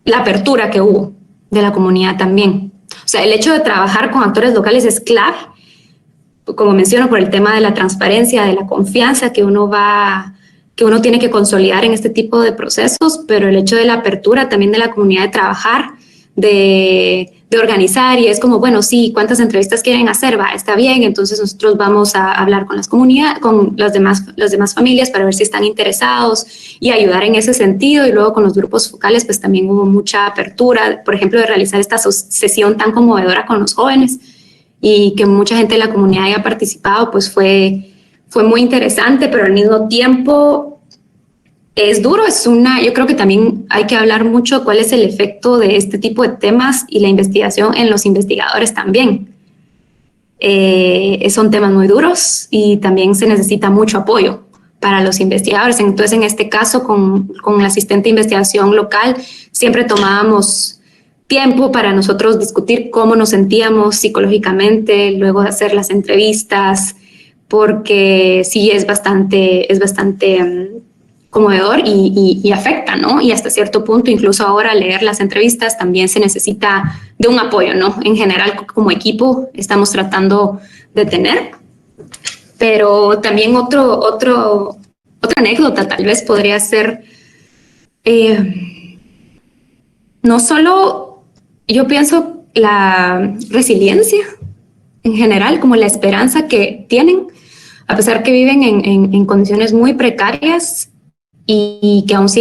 la apertura que hubo de la comunidad también. O sea, el hecho de trabajar con actores locales es clave, como menciono, por el tema de la transparencia, de la confianza que uno tiene que consolidar en este tipo de procesos, pero el hecho de la apertura también de la comunidad de trabajar, de organizar, y es como, bueno, sí, ¿cuántas entrevistas quieren hacer? Va, está bien, entonces nosotros vamos a hablar con las demás familias para ver si están interesados y ayudar en ese sentido, y luego con los grupos focales pues también hubo mucha apertura, por ejemplo, de realizar esta sesión tan conmovedora con los jóvenes, y que mucha gente de la comunidad haya participado, pues fue muy interesante, pero al mismo tiempo es duro. Yo creo que también hay que hablar mucho cuál es el efecto de este tipo de temas y la investigación en los investigadores también. Son temas muy duros y también se necesita mucho apoyo para los investigadores. Entonces, en este caso, con el asistente de investigación local, siempre tomábamos tiempo para nosotros discutir cómo nos sentíamos psicológicamente luego de hacer las entrevistas, porque sí es bastante conmovedor y afecta, ¿no? Y hasta cierto punto, incluso ahora leer las entrevistas también se necesita de un apoyo, ¿no? En general, como equipo, estamos tratando de tener. Pero también otra anécdota tal vez podría ser, no solo, yo pienso, la resiliencia en general, como la esperanza que tienen, a pesar que viven en condiciones muy precarias y que aún siguen